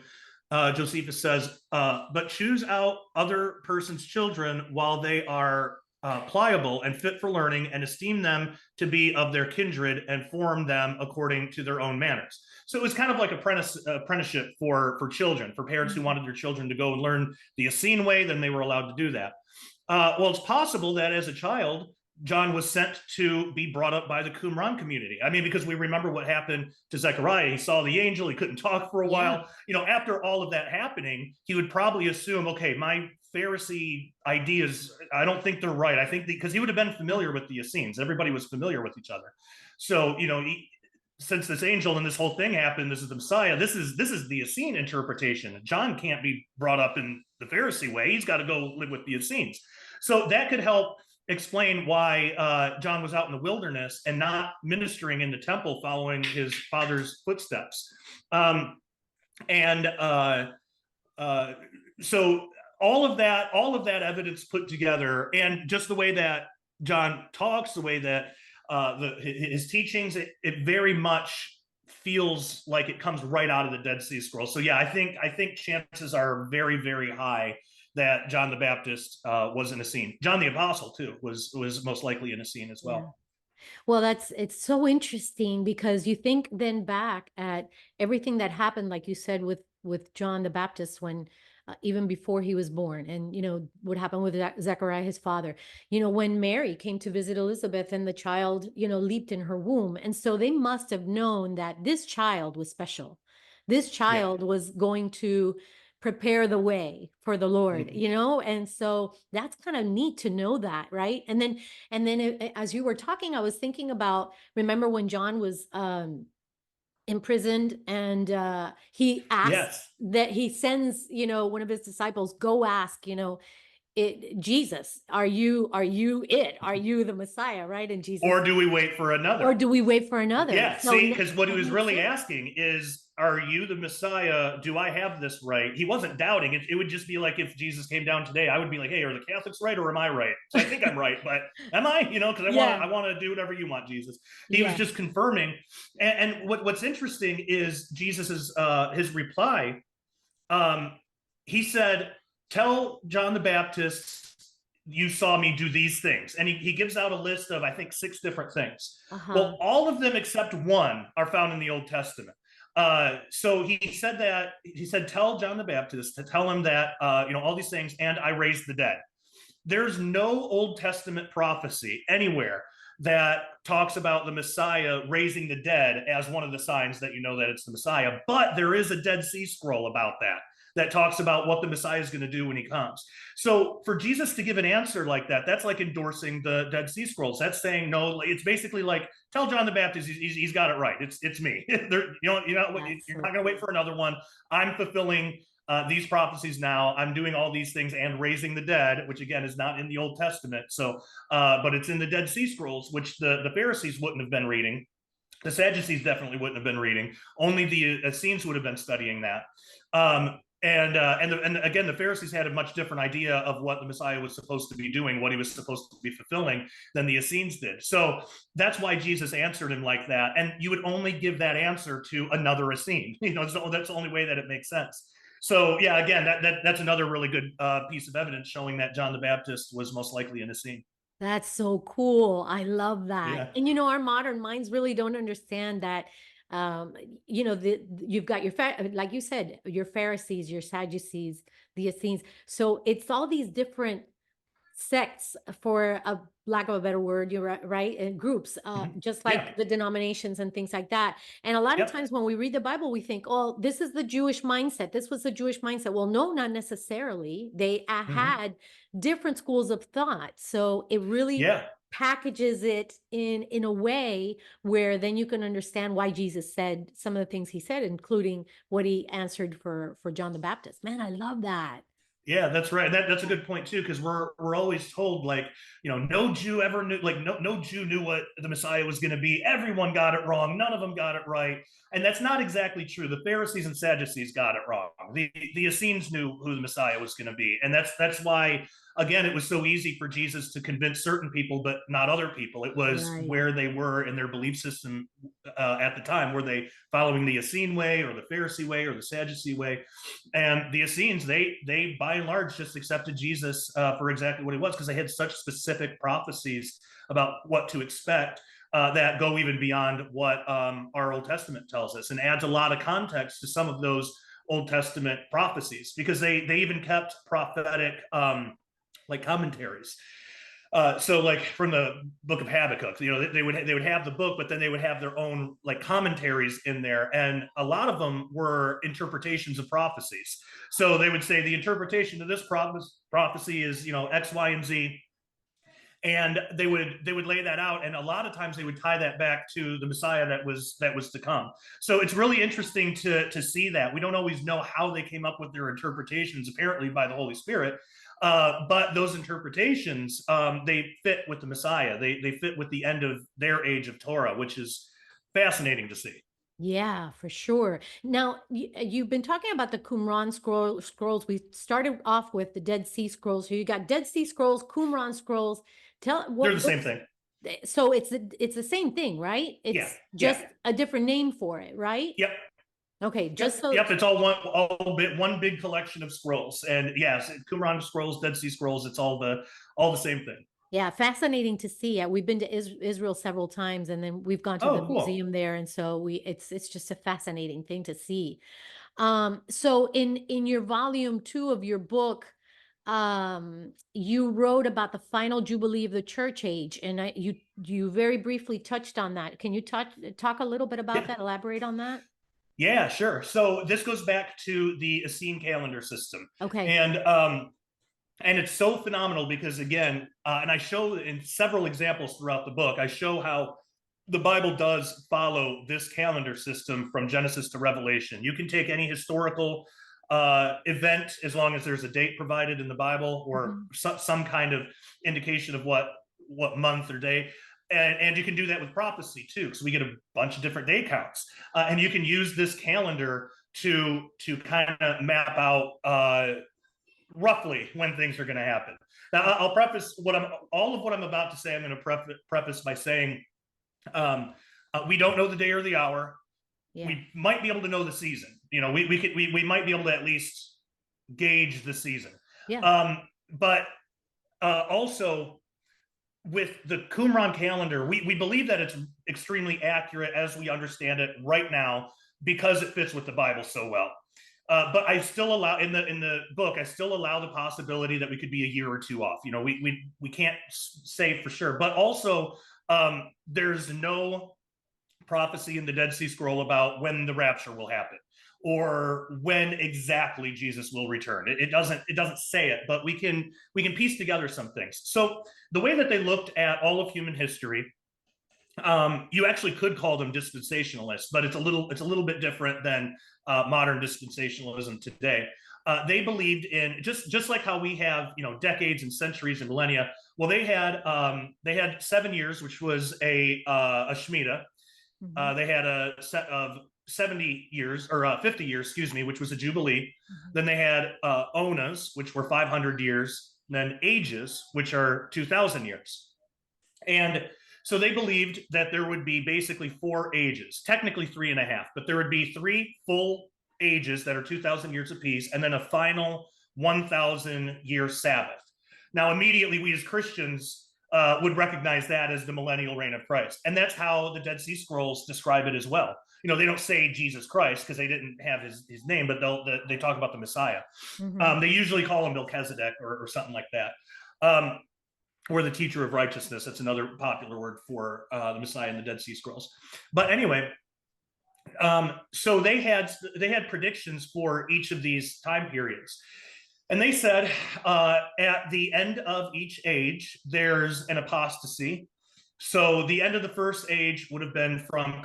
Josephus says, "But choose out other persons' children while they are pliable and fit for learning, and esteem them to be of their kindred, and form them according to their own manners." So it was kind of like apprenticeship for children, for parents who wanted their children to go and learn the Essene way, then they were allowed to do that. Well, it's possible that as a child, John was sent to be brought up by the Qumran community. I mean, because we remember what happened to Zechariah. He saw the angel, he couldn't talk for a while. You know, after all of that happening, he would probably assume, okay, my Pharisee ideas, I don't think they're right. I think because he would have been familiar with the Essenes. Everybody was familiar with each other. So, you know, since this angel and this whole thing happened, this is the Messiah, this is the Essene interpretation. John can't be brought up in the Pharisee way. He's got to go live with the Essenes. So that could help explain why John was out in the wilderness and not ministering in the temple following his father's footsteps. So all of that evidence put together, and just the way that John talks, the way that his teachings, it very much feels like it comes right out of the Dead Sea Scrolls. So yeah, I think chances are very, very high that John the Baptist was an Essene. John the Apostle too was most likely an Essene as well. Yeah. Well, it's so interesting because you think then back at everything that happened, like you said, with John the Baptist, when even before he was born, and you know what happened with Zechariah, his father, you know, when Mary came to visit Elizabeth and the child, you know, leaped in her womb. And so they must have known that this child was special. This child was going to prepare the way for the Lord, you know? And so that's kind of neat to know that, right? And then as you were talking, I was thinking about, remember when John was imprisoned and he asks that he sends, you know, one of his disciples, go ask, you know, Jesus, are you it? Are you the Messiah, right? And Jesus, or do we wait for another? Or do we wait for another? Yeah, So see, because what he was really asking is, are you the Messiah? Do I have this right? He wasn't doubting. It would just be like if Jesus came down today, I would be like, hey, are the Catholics right or am I right? So I think I'm right, but am I? You know, because I want to do whatever you want, Jesus. He was just confirming. And what's interesting is Jesus's his reply he said, tell John the Baptist you saw me do these things. And he gives out a list of, I think, 6 different things. Well, all of them except one are found in the Old Testament. So he said, tell John the Baptist to tell him that, all these things, and I raised the dead. There's no Old Testament prophecy anywhere that talks about the Messiah raising the dead as one of the signs that you know that it's the Messiah. But there is a Dead Sea Scroll about that talks about what the Messiah is going to do when he comes. So for Jesus to give an answer like that, that's like endorsing the Dead Sea Scrolls. That's saying, no, it's basically like, tell John the Baptist he's got it right. It's me. You're not going to wait for another one. I'm fulfilling these prophecies now. I'm doing all these things and raising the dead, which again is not in the Old Testament. So, but it's in the Dead Sea Scrolls, which the Pharisees wouldn't have been reading. The Sadducees definitely wouldn't have been reading. Only the Essenes would have been studying that. And again, the Pharisees had a much different idea of what the Messiah was supposed to be doing, what he was supposed to be fulfilling than the Essenes did. So that's why Jesus answered him like that. And you would only give that answer to another Essene. That's the only way that it makes sense. So yeah, again, that's another really good piece of evidence showing that John the Baptist was most likely an Essene. That's so cool. I love that. Yeah. And our modern minds really don't understand that. You've got like you said, your Pharisees, your Sadducees, the Essenes. So it's all these different sects, for a lack of a better word, you're right, and groups, just like the denominations and things like that. And a lot of times when we read the Bible, we think, oh, this is the Jewish mindset. This was the Jewish mindset. Well, no, not necessarily. They had different schools of thought. So it really packages it in a way where then you can understand why Jesus said some of the things he said, including what he answered for John the Baptist. Man, I love that. Yeah, that's right. That's a good point too, because we're always told, like, no Jew ever knew, like no Jew knew what the Messiah was going to be. Everyone got it wrong. None of them got it right. And that's not exactly true. The Pharisees and Sadducees got it wrong. The Essenes knew who the Messiah was going to be. And that's why, again, it was so easy for Jesus to convince certain people, but not other people. It was where they were in their belief system at the time. Were they following the Essene way or the Pharisee way or the Sadducee way? And the Essenes, they by and large just accepted Jesus for exactly what he was, because they had such specific prophecies about what to expect that go even beyond what our Old Testament tells us, and adds a lot of context to some of those Old Testament prophecies, because they even kept prophetic like commentaries. So like from the book of Habakkuk, they would have the book, but then they would have their own like commentaries in there. And a lot of them were interpretations of prophecies. So they would say the interpretation of this prophecy is, X, Y, and Z. And they would lay that out. And a lot of times they would tie that back to the Messiah that was to come. So it's really interesting to see that. We don't always know how they came up with their interpretations, apparently by the Holy Spirit. But those interpretations, they fit with the Messiah. They fit with the end of their age of Torah, which is fascinating to see. Yeah, for sure. Now, you've been talking about the Qumran scrolls. We started off with the Dead Sea Scrolls. So you got Dead Sea Scrolls, Qumran scrolls. They're the same thing. So it's the same thing, right? It's just a different name for it, right? Yep. Okay, just so. Yep, it's all one big collection of scrolls. And yes, Qumran scrolls, Dead Sea Scrolls, it's all the same thing. Yeah, fascinating to see. We've been to Israel several times, and then we've gone to the museum there, and so it's just a fascinating thing to see. So in your volume 2 of your book, you wrote about the final Jubilee of the church age, and you very briefly touched on that. Can you talk a little bit about that? Elaborate on that? Yeah, sure. So this goes back to the Essene calendar system. Okay. And it's so phenomenal because, again, and I show in several examples throughout the book, I show how the Bible does follow this calendar system from Genesis to Revelation. You can take any historical event, as long as there's a date provided in the Bible, or some kind of indication of what month or day. And you can do that with prophecy too, because we get a bunch of different day counts. And you can use this calendar to kind of map out roughly when things are going to happen. Now, I'll preface all of what I'm about to say. I'm going to preface by saying we don't know the day or the hour. Yeah. We might be able to know the season. we might be able to at least gauge the season. Yeah. But also with the Qumran calendar, we believe that it's extremely accurate as we understand it right now because it fits with the Bible so well. But I still allow in the book, I still allow the possibility that we could be a year or two off. We can't say for sure, but also there's no prophecy in the Dead Sea Scroll about when the rapture will happen or when exactly Jesus will return. It doesn't say it, but we can piece together some things. So the way that they looked at all of human history, you actually could call them dispensationalists, but it's a little bit different than modern dispensationalism today. They believed in just like how we have decades and centuries and millennia. Well, they had 7 years, which was a Shemitah. They had a set of 70 years or 50 years, excuse me, which was a Jubilee. Then they had Onas, which were 500 years, and then Ages, which are 2,000 years. And so they believed that there would be basically 4 ages, technically 3.5, but there would be 3 full ages that are 2,000 years apiece, and then a final 1,000-year Sabbath. Now, immediately, we as Christians would recognize that as the millennial reign of Christ. And that's how the Dead Sea Scrolls describe it as well. They don't say Jesus Christ because they didn't have his name, but they talk about the Messiah. They usually call him Melchizedek or something like that. Or the teacher of righteousness. That's another popular word for the Messiah in the Dead Sea Scrolls. But anyway, so they had predictions for each of these time periods. And they said at the end of each age, there's an apostasy. So the end of the first age would have been from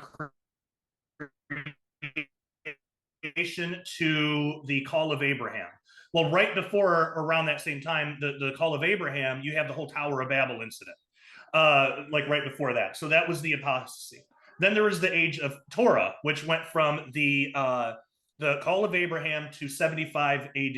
creation to the call of Abraham. Well, right before, around that same time, the call of Abraham, you have the whole Tower of Babel incident, like right before that. So that was the apostasy. Then there was the age of Torah, which went from the call of Abraham to 75 AD.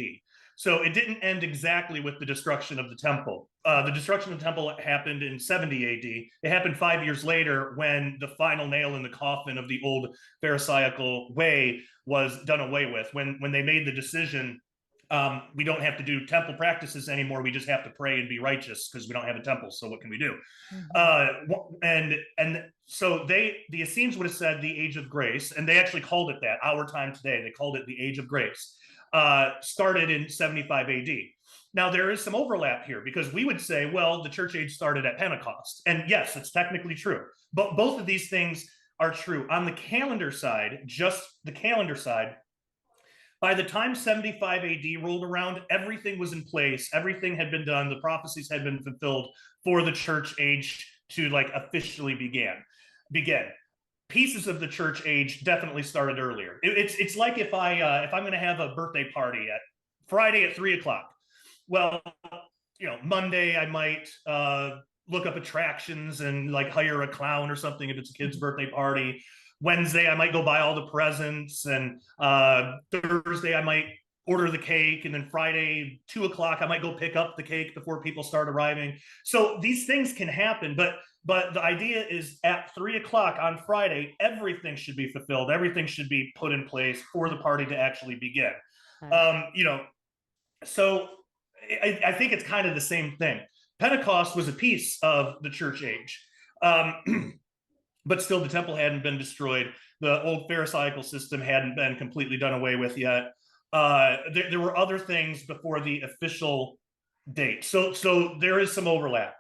So it didn't end exactly with the destruction of the temple. The destruction of the temple happened in 70 AD. It happened 5 years later when the final nail in the coffin of the old Pharisaical way was done away with. When they made the decision, we don't have to do temple practices anymore. We just have to pray and be righteous because we don't have a temple. So what can we do? And so the Essenes would have said the age of grace, and they actually called it that. Our time today, they called it the age of grace. Started in 75 AD. Now, there is some overlap here because we would say, well, the church age started at Pentecost. And yes, it's technically true. But both of these things are true. On the calendar side, just the calendar side, by the time 75 AD rolled around, everything was in place. Everything had been done. The prophecies had been fulfilled for the church age to officially begin. Pieces of the church age definitely started earlier. It's like if I'm going to have a birthday party at Friday at 3:00. Well, Monday I might look up attractions and hire a clown or something if it's a kid's birthday party. Wednesday I might go buy all the presents, and Thursday I might order the cake, and then Friday 2:00 I might go pick up the cake before people start arriving. So these things can happen, but the idea is at 3:00 on Friday, everything should be fulfilled. Everything should be put in place for the party to actually begin. So I think it's kind of the same thing. Pentecost was a piece of the church age. But still, the temple hadn't been destroyed. The old Pharisaical system hadn't been completely done away with yet. There were other things before the official date. So there is some overlap.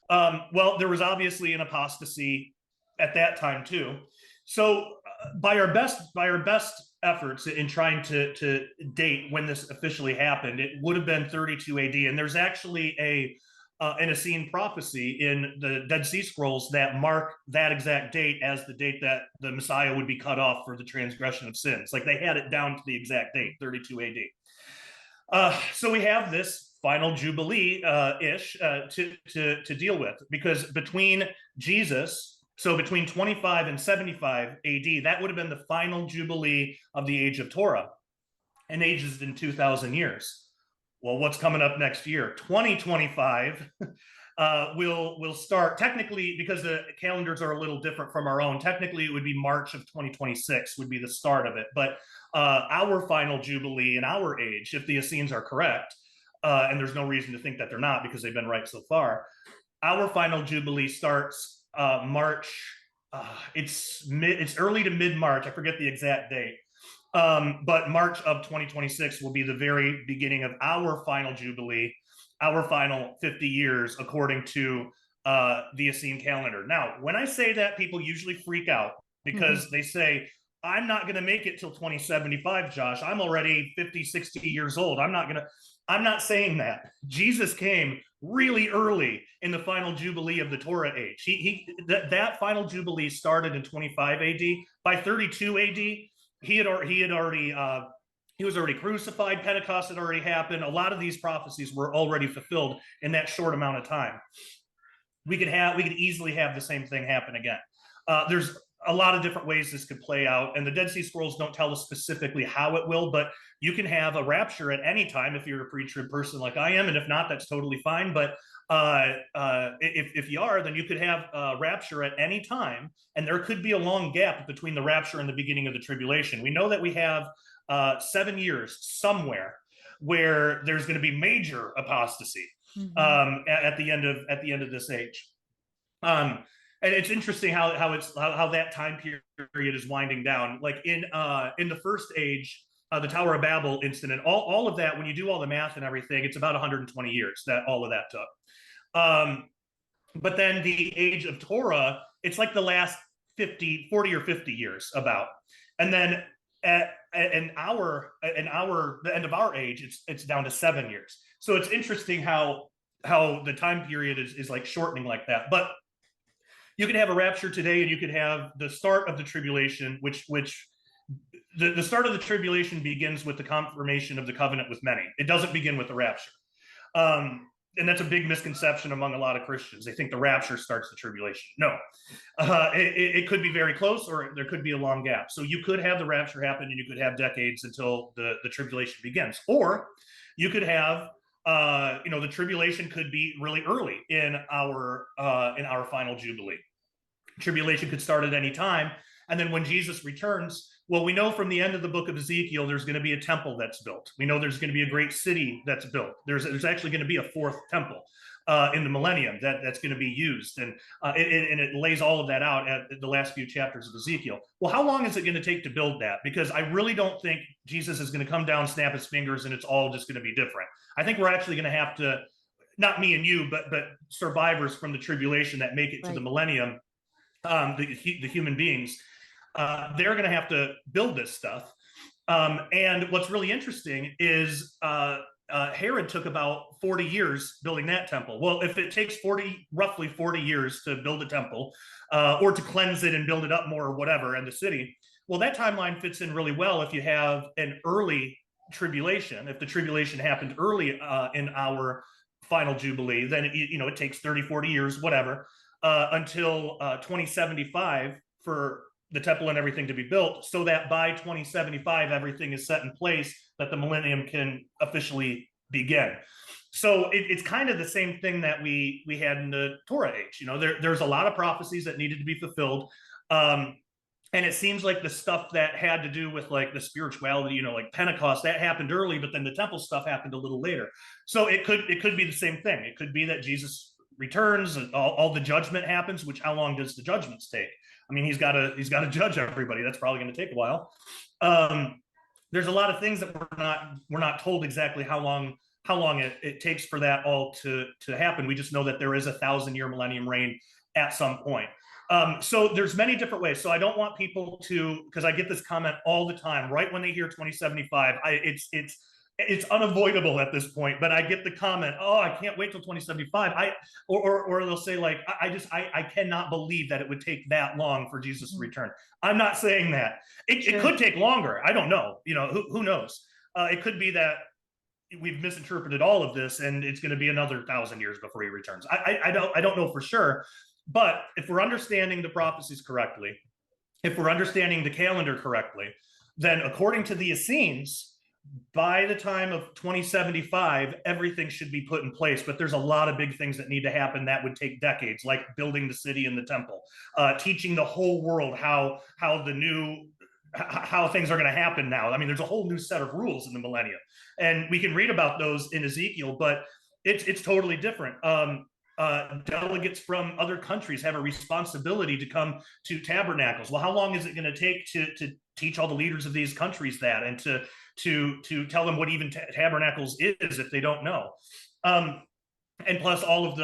Well, there was obviously an apostasy at that time too. So by our best efforts in trying to date when this officially happened, it would have been 32 AD. And there's actually an Essene prophecy in the Dead Sea Scrolls that mark that exact date as the date that the Messiah would be cut off for the transgression of sins. They had it down to the exact date, 32 AD. So we have this final Jubilee ish to deal with, because between Jesus, so between 25 and 75 AD, that would have been the final Jubilee of the age of Torah, and ages in 2,000 years. Well, what's coming up next year? 2025 will start technically, because the calendars are a little different from our own. Technically, it would be March of 2026 would be the start of it. But our final Jubilee in our age, if the Essenes are correct, and there's no reason to think that they're not because they've been right so far, our final Jubilee starts March. It's early to mid-March. I forget the exact date. But March of 2026 will be the very beginning of our final Jubilee, our final 50 years, according to the Essene calendar. Now, when I say that, people usually freak out because they say, I'm not going to make it till 2075, Josh. I'm already 50, 60 years old. I'm not saying that. Jesus came really early in the final Jubilee of the Torah age. That final Jubilee started in 25 AD. By 32 AD, he was already crucified. Pentecost had already happened. A lot of these prophecies were already fulfilled in that short amount of time. We could easily have the same thing happen again. There's a lot of different ways this could play out, and the Dead Sea Scrolls don't tell us specifically how it will, but you can have a rapture at any time if you're a pre-trib person like I am, and if not, that's totally fine. But if you are, then you could have a rapture at any time, and there could be a long gap between the rapture and the beginning of the tribulation. We know that we have 7 years somewhere where there's going to be major apostasy at the end of this age. And it's interesting how that time period is winding down. Like in the first age, the Tower of Babel incident, all of that, when you do all the math and everything, it's about 120 years that all of that took. But then the age of Torah, it's like the last 40 or 50 years about. And then at the end of our age, it's down to 7 years. So it's interesting how the time period is like shortening like that. But you could have a rapture today, and you could have the start of the tribulation, which the start of the tribulation begins with the confirmation of the covenant with many. It doesn't begin with the rapture. And that's a big misconception among a lot of Christians. They think the rapture starts the tribulation. No, it could be very close, or there could be a long gap. So you could have the rapture happen, and you could have decades until the tribulation begins. Or you could have the tribulation could be really early in our final Jubilee. Tribulation could start at any time. And then when Jesus returns, well, we know from the end of the book of Ezekiel, there's going to be a temple that's built. We know there's going to be a great city that's built. There's actually going to be a fourth temple in the millennium that's going to be used. And it lays all of that out at the last few chapters of Ezekiel. Well, how long is it going to take to build that? Because I really don't think Jesus is going to come down, snap his fingers, and it's all just going to be different. I think we're actually going to have to, not me and you, but survivors from the tribulation that make it to the millennium, the human beings, they're going to have to build this stuff. And what's really interesting is Herod took about 40 years building that temple. Well, if it takes roughly 40 years to build a temple, or to cleanse it and build it up more or whatever in the city, well, that timeline fits in really well if you have an early tribulation. If the tribulation happened early in our final Jubilee, then it takes 30, 40 years, whatever, until 2075 for the temple and everything to be built, so that by 2075 everything is set in place that the millennium can officially begin. So it's kind of the same thing that we had in the Torah age. There's a lot of prophecies that needed to be fulfilled, and it seems like the stuff that had to do with like the spirituality, like Pentecost, that happened early, but then the temple stuff happened a little later. So it could be the same thing. It could be that Jesus returns and all the judgment happens. Which, how long does the judgments take? I mean, he's got to judge everybody. That's probably going to take a while. There's a lot of things that we're not told exactly how long it takes for that all to happen. We just know that there is a 1,000-year millennium reign at some point. So there's many different ways. So I don't want people to, because I get this comment all the time, right when they hear 2075, it's unavoidable at this point, but I get the comment, oh, I can't wait till 2075. Or they'll say like, I cannot believe that it would take that long for Jesus to return. I'm not saying that. It could take longer. I don't know. Who knows? It could be that we've misinterpreted all of this and it's going to be another 1,000 years before he returns. I don't know for sure. But if we're understanding the prophecies correctly, if we're understanding the calendar correctly, then according to the Essenes, by the time of 2075, everything should be put in place. But there's a lot of big things that need to happen that would take decades, like building the city and the temple, teaching the whole world how how things are going to happen now. I mean, there's a whole new set of rules in the millennium, and we can read about those in Ezekiel, but it's totally different. Delegates from other countries have a responsibility to come to tabernacles. Well, how long is it going to take to teach all the leaders of these countries that, and to tell them what even tabernacles is if they don't know? And plus all of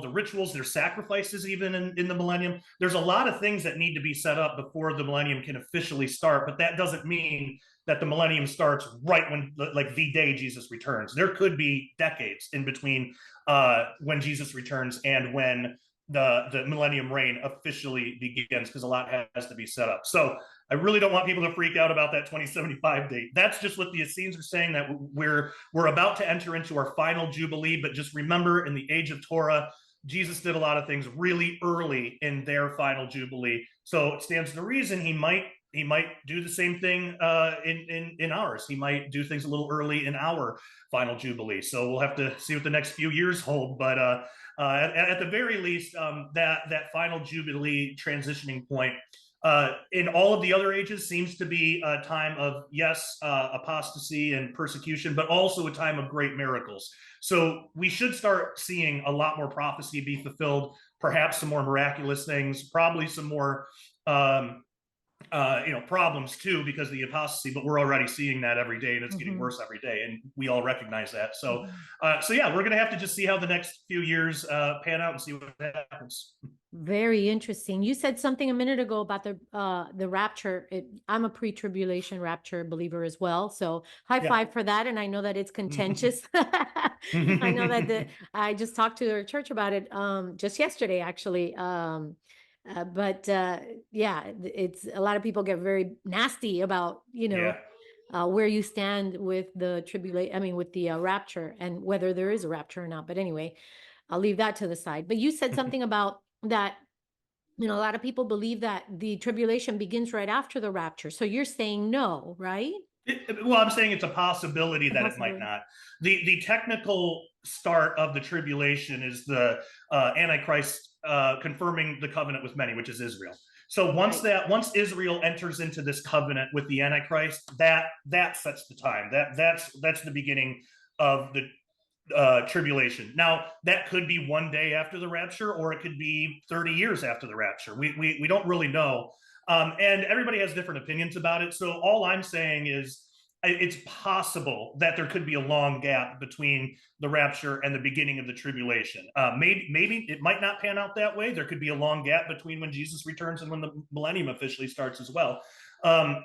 the rituals, their sacrifices, even in the millennium. There's a lot of things that need to be set up before the millennium can officially start, but that doesn't mean that the millennium starts right when, like, the day Jesus returns. There could be decades in between when Jesus returns and when the millennium reign officially begins, because a lot has to be set up. So I really don't want people to freak out about that 2075 date. That's just what the Essenes are saying, that we're about to enter into our final Jubilee. But just remember, in the age of Torah, Jesus did a lot of things really early in their final Jubilee. So it stands to reason he might do the same thing in ours. He might do things a little early in our final Jubilee. So we'll have to see what the next few years hold. But at the very least, that final Jubilee transitioning point in all of the other ages seems to be a time of, yes, apostasy and persecution, but also a time of great miracles. So we should start seeing a lot more prophecy be fulfilled, perhaps some more miraculous things, probably some more problems too, because of the apostasy, but we're already seeing that every day, and it's getting worse every day, and we all recognize that. So yeah, we're gonna have to just see how the next few years pan out and see what happens. Very interesting. You said something a minute ago about the rapture. I'm a pre-tribulation rapture believer as well. So high five for that. And I know that it's contentious. I know that I just talked to our church about it just yesterday, actually. Yeah, it's a lot of people get very nasty about, where you stand with the tribulation, I mean, with the rapture, and whether there is a rapture or not. But anyway, I'll leave that to the side. But you said something about that, a lot of people believe that the tribulation begins right after the rapture. So you're saying no, right? Well, I'm saying it's a possibility that it might not. The technical start of the tribulation is the Antichrist confirming the covenant with many, which is Israel. So once Israel enters into this covenant with the Antichrist, that sets the time. That's the beginning of the tribulation. Now, that could be one day after the rapture, or it could be 30 years after the rapture. We don't really know. And everybody has different opinions about it. So all I'm saying is it's possible that there could be a long gap between the rapture and the beginning of the tribulation. Maybe it might not pan out that way. There could be a long gap between when Jesus returns and when the millennium officially starts as well.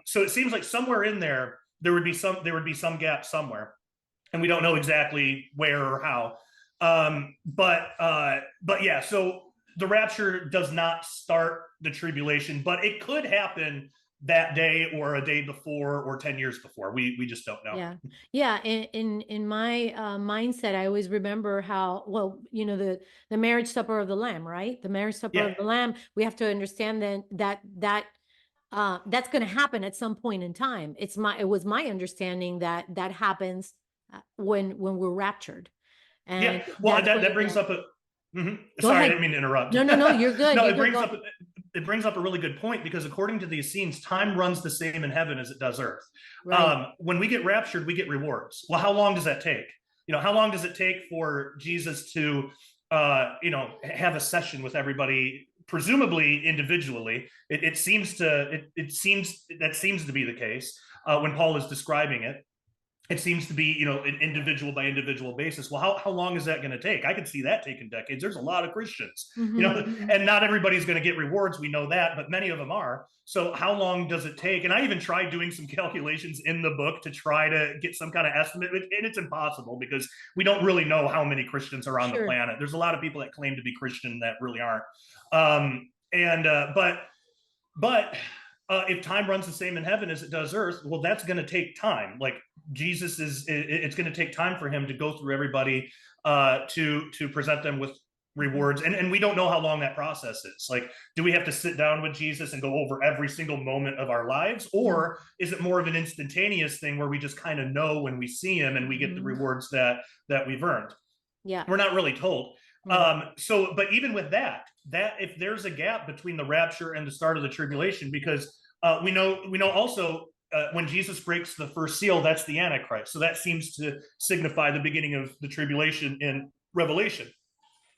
So it seems like somewhere in there would be some gap somewhere, and we don't know exactly where or how. But yeah, so the rapture does not start the tribulation, but it could happen that day or a day before or 10 years before. We just don't know. Yeah. In my mindset, I always remember how, well, the marriage supper of the Lamb, right? The marriage supper of the Lamb. We have to understand then that that's going to happen at some point in time. It was my understanding that happens when we're raptured. And well, that brings up a sorry, I didn't mean to interrupt. No, you're good. No, it brings up a really good point, because according to the Essenes, time runs the same in heaven as it does earth. Right. When we get raptured, we get rewards. Well, how long does that take? How long does it take for Jesus to have a session with everybody, presumably individually? It seems to be the case when Paul is describing it. It seems to be, an individual by individual basis. Well, how long is that going to take? I could see that taking decades. There's a lot of Christians, and not everybody's going to get rewards. We know that, but many of them are. So how long does it take? And I even tried doing some calculations in the book to try to get some kind of estimate, and it's impossible, because we don't really know how many Christians are on the planet. There's a lot of people that claim to be Christian that really aren't. But if time runs the same in heaven as it does earth, well, that's going to take time. Like, it's going to take time for him to go through everybody to present them with rewards. And we don't know how long that process is. Like, do we have to sit down with Jesus and go over every single moment of our lives? Or is it more of an instantaneous thing where we just kind of know when we see him and we get the rewards that we've earned? Yeah. We're not really told. But even with that if there's a gap between the rapture and the start of the tribulation, because We know also when Jesus breaks the first seal, that's the Antichrist. So that seems to signify the beginning of the tribulation in Revelation.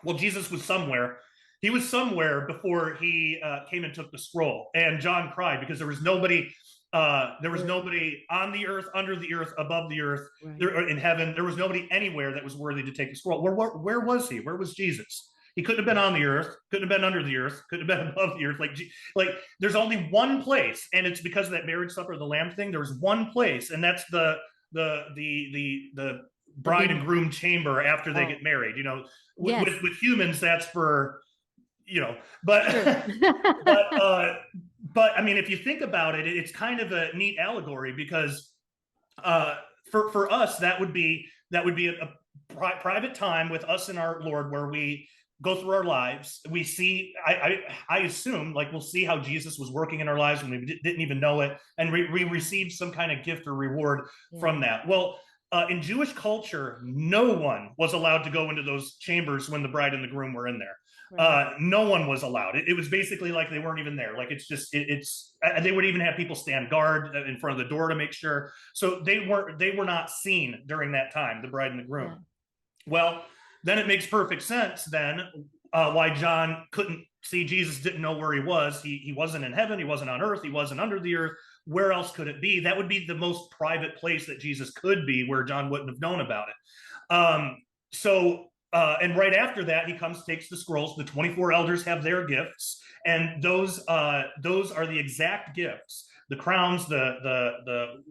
Well, Jesus was somewhere. He was somewhere before he came and took the scroll. And John cried because there was nobody. There was nobody on the earth, under the earth, above the earth, Right. there, in heaven. There was nobody anywhere that was worthy to take the scroll. Where was he? Where was Jesus? He couldn't have been on the earth, couldn't have been under the earth, couldn't have been above the earth. Like there's only one place, and it's because of that marriage supper of the Lamb thing. There was one place, and that's the bride and groom chamber after they get married. You know, Yes. with humans, that's for, but Sure. but I mean, if you think about it, it's kind of a neat allegory because for us that would be a private time with us and our Lord, where we go through our lives. We see, I assume, like, we'll see how Jesus was working in our lives when we didn't even know it, and we received some kind of gift or reward from that. Well, in Jewish culture, no one was allowed to go into those chambers when the bride and the groom were in there. Right. No one was allowed. It was basically like they weren't even there. Like, it's just, they would even have people stand guard in front of the door to make sure. So they were not seen during that time, the bride and the groom. Yeah. Well, then it makes perfect sense then why John couldn't see Jesus, didn't know where he was. He wasn't in heaven, he wasn't on earth, he wasn't under the earth. Where else could it be? That would be the most private place that Jesus could be, where John wouldn't have known about it. And right after that, he comes, takes the scrolls. The 24 elders have their gifts, and those are the exact gifts. The crowns, the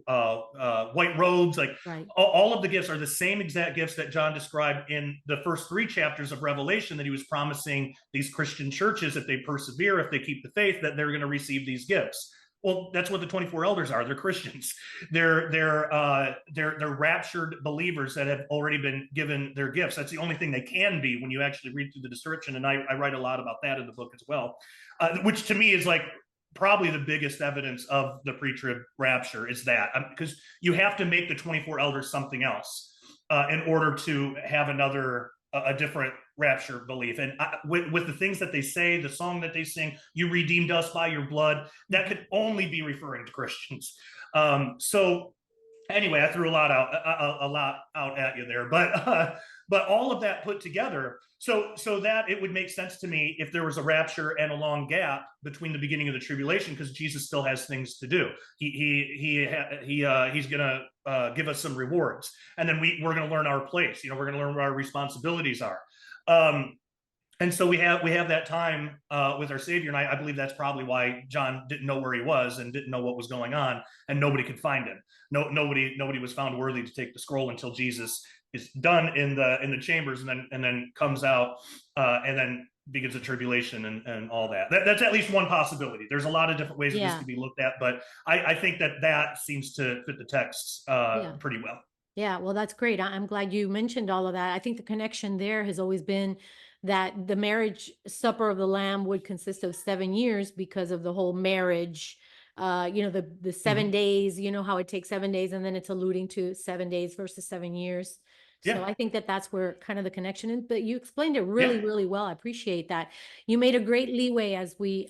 white robes, like Right. all of the gifts are the same exact gifts that John described in the first 3 chapters of Revelation, that he was promising these Christian churches, if they persevere, if they keep the faith, that they're going to receive these gifts. Well, that's what the 24 elders are. They're Christians. They're raptured believers that have already been given their gifts. That's the only thing they can be when you actually read through the description. And I write a lot about that in the book as well, which to me is like probably the biggest evidence of the pre-trib rapture, is that, because you have to make the 24 elders something else in order to have a different rapture belief. And with the things that they say, the song that they sing, "You redeemed us by your blood," that could only be referring to Christians. So anyway, I threw a lot out at you there, but all of that put together, so that it would make sense to me if there was a rapture and a long gap between the beginning of the tribulation, because Jesus still has things to do. He's gonna give us some rewards, and then we're gonna learn our place. We're gonna learn what our responsibilities are. And so we have that time with our Savior, and I believe that's probably why John didn't know where he was and didn't know what was going on, and nobody could find him. Nobody was found worthy to take the scroll until Jesus is done in the chambers, and then comes out, and then begins the tribulation and all that. That's at least one possibility. There's a lot of different ways that this could be looked at, but I think that seems to fit the text pretty well. Yeah, well, that's great. I'm glad you mentioned all of that. I think the connection there has always been that the marriage supper of the Lamb would consist of 7 years because of the whole marriage. The 7 days. You know how it takes 7 days, and then it's alluding to 7 days versus 7 years. So Yeah. I think that that's where kind of the connection is. But you explained it really, Yeah. really well. I appreciate that. You made a great leeway as we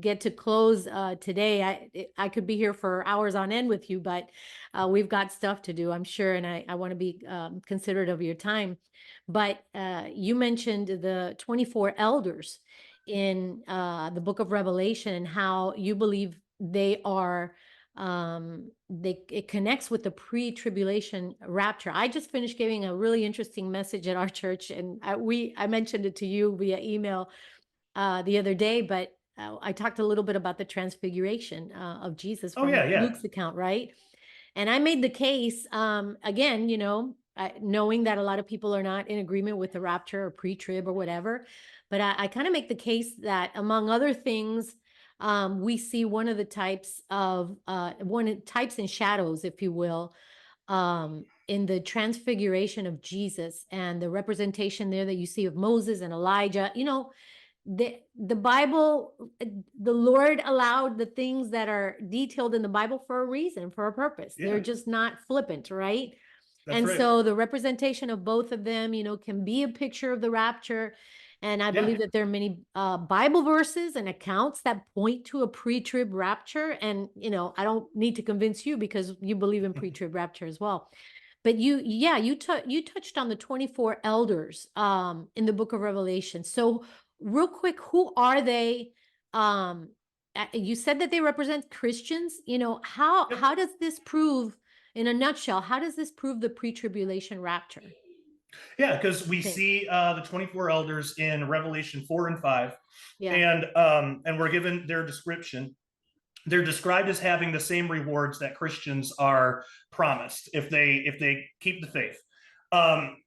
get to close today. I could be here for hours on end with you, but we've got stuff to do, I'm sure, and I want to be considerate of your time. But you mentioned the 24 elders in the book of Revelation, and how you believe they are it connects with the pre-tribulation rapture. I just finished giving a really interesting message at our church, and I mentioned it to you via email the other day, but I talked a little bit about the transfiguration of Jesus Oh, from yeah, yeah. Luke's account, right? And I made the case, again, knowing that a lot of people are not in agreement with the rapture or pre-trib or whatever, but I kind of make the case that, among other things, we see one of the types and shadows, if you will, in the transfiguration of Jesus, and the representation there that you see of Moses and Elijah. The Bible, the Lord allowed the things that are detailed in the Bible for a reason, for a purpose. They're Yeah. just not flippant, right? That's And right. so the representation of both of them, can be a picture of the rapture. And I Yeah. believe that there are many Bible verses and accounts that point to a pre-trib rapture. And, I don't need to convince you because you believe in pre-trib rapture as well. But you touched on the 24 elders in the book of Revelation. So real quick, who are they? You said that they represent Christians. How Yep. does this prove, in a nutshell, how does this prove the pre-tribulation rapture? Yeah, because we You think? see the 24 elders in Revelation 4 and 5, Yeah. and we're given their description. They're described as having the same rewards that Christians are promised if they keep the faith. Um,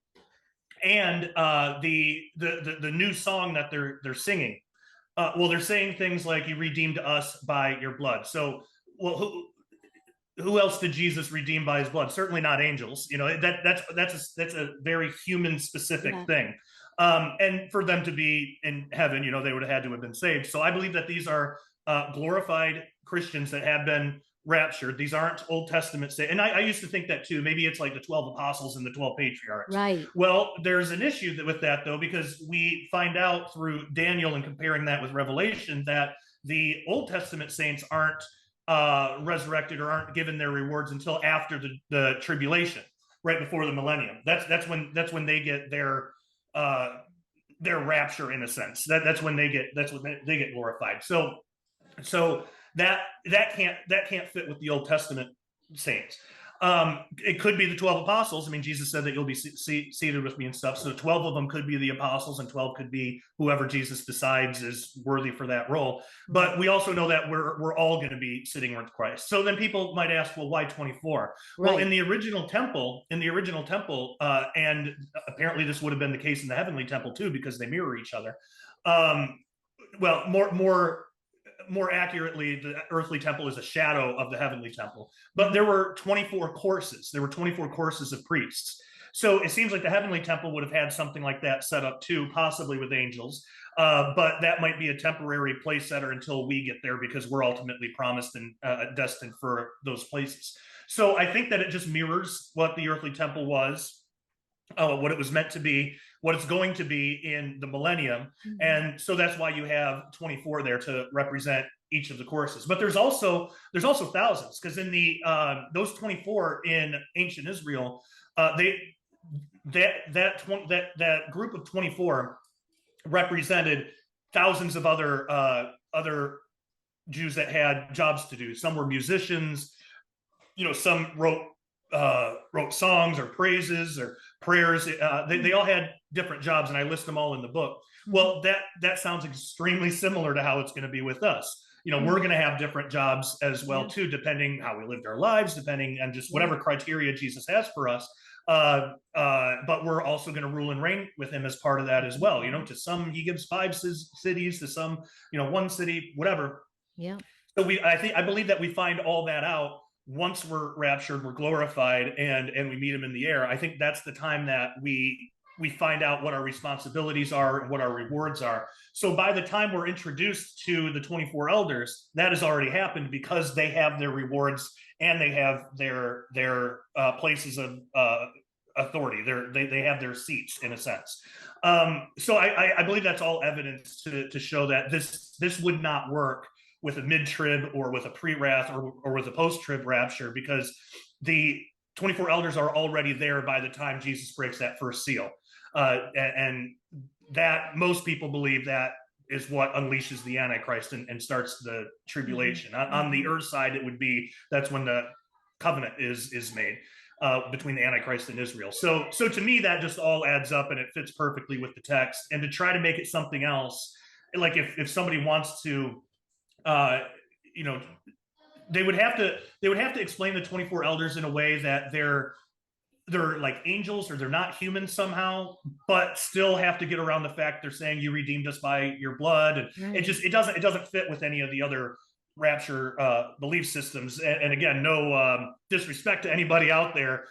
and the new song that they're singing, well, they're saying things like, "You redeemed us by your blood." So, well, who else did Jesus redeem by his blood? Certainly not angels. That's a very human specific Yeah. thing. And for them to be in heaven, they would have had to have been saved. So I believe that these are glorified Christians that have been raptured. These aren't Old Testament and I used to think that too. Maybe it's like the 12 apostles and the 12 patriarchs. Right. Well, there's an issue with that though, because we find out through Daniel and comparing that with Revelation that the Old Testament saints aren't resurrected or aren't given their rewards until after the tribulation, right before the millennium. That's when they get their rapture, in a sense. That's when they get glorified. So that can't fit with the Old Testament saints. It could be the 12 apostles. I mean, Jesus said that you'll be seated with me and stuff. So 12 of them could be the apostles, and 12 could be whoever Jesus decides is worthy for that role. But we also know that we're all going to be sitting with Christ. So then people might ask, well, why 24? Well, Right. in the original temple, and apparently this would have been the case in the heavenly temple too, because they mirror each other. Well, more accurately, the earthly temple is a shadow of the heavenly temple. But there were 24 courses. There were 24 courses of priests. So it seems like the heavenly temple would have had something like that set up too, possibly with angels. But that might be a temporary place setter until we get there, because we're ultimately promised and destined for those places. So I think that it just mirrors what the earthly temple was, what it was meant to be, what it's going to be in the millennium. And so that's why you have 24 there to represent each of the courses. But there's also thousands, because in the those 24 in ancient Israel, that group of 24 represented thousands of other Jews that had jobs to do. Some were musicians, some wrote songs or praises or prayers. They all had different jobs, and I list them all in the book. Well, that sounds extremely similar to how it's going to be with us. We're going to have different jobs as well too, depending how we lived our lives, depending on just whatever criteria Jesus has for us. But we're also going to rule and reign with him as part of that as well. To some he gives 5 cities, to some 1 city, whatever. Yeah. So I believe that we find all that out once we're raptured, we're glorified, and we meet him in the air. I think that's the time that we find out what our responsibilities are and what our rewards are. So by the time we're introduced to the 24 elders, that has already happened, because they have their rewards and they have their places of authority. They have their seats, in a sense. So I believe that's all evidence to show that this would not work with a mid-trib or with a pre-wrath or with a post-trib rapture, because the 24 elders are already there by the time Jesus breaks that first seal. And that, most people believe, that is what unleashes the Antichrist and starts the tribulation. On the earth side, that's when the covenant is made between the Antichrist and Israel. So to me, that just all adds up, and it fits perfectly with the text. And to try to make it something else, like if somebody wants to, they would have to explain the 24 elders in a way that they're like angels, or they're not human somehow, but still have to get around the fact they're saying you redeemed us by your blood. And it doesn't fit with any of the other rapture belief systems. And again, no disrespect to anybody out there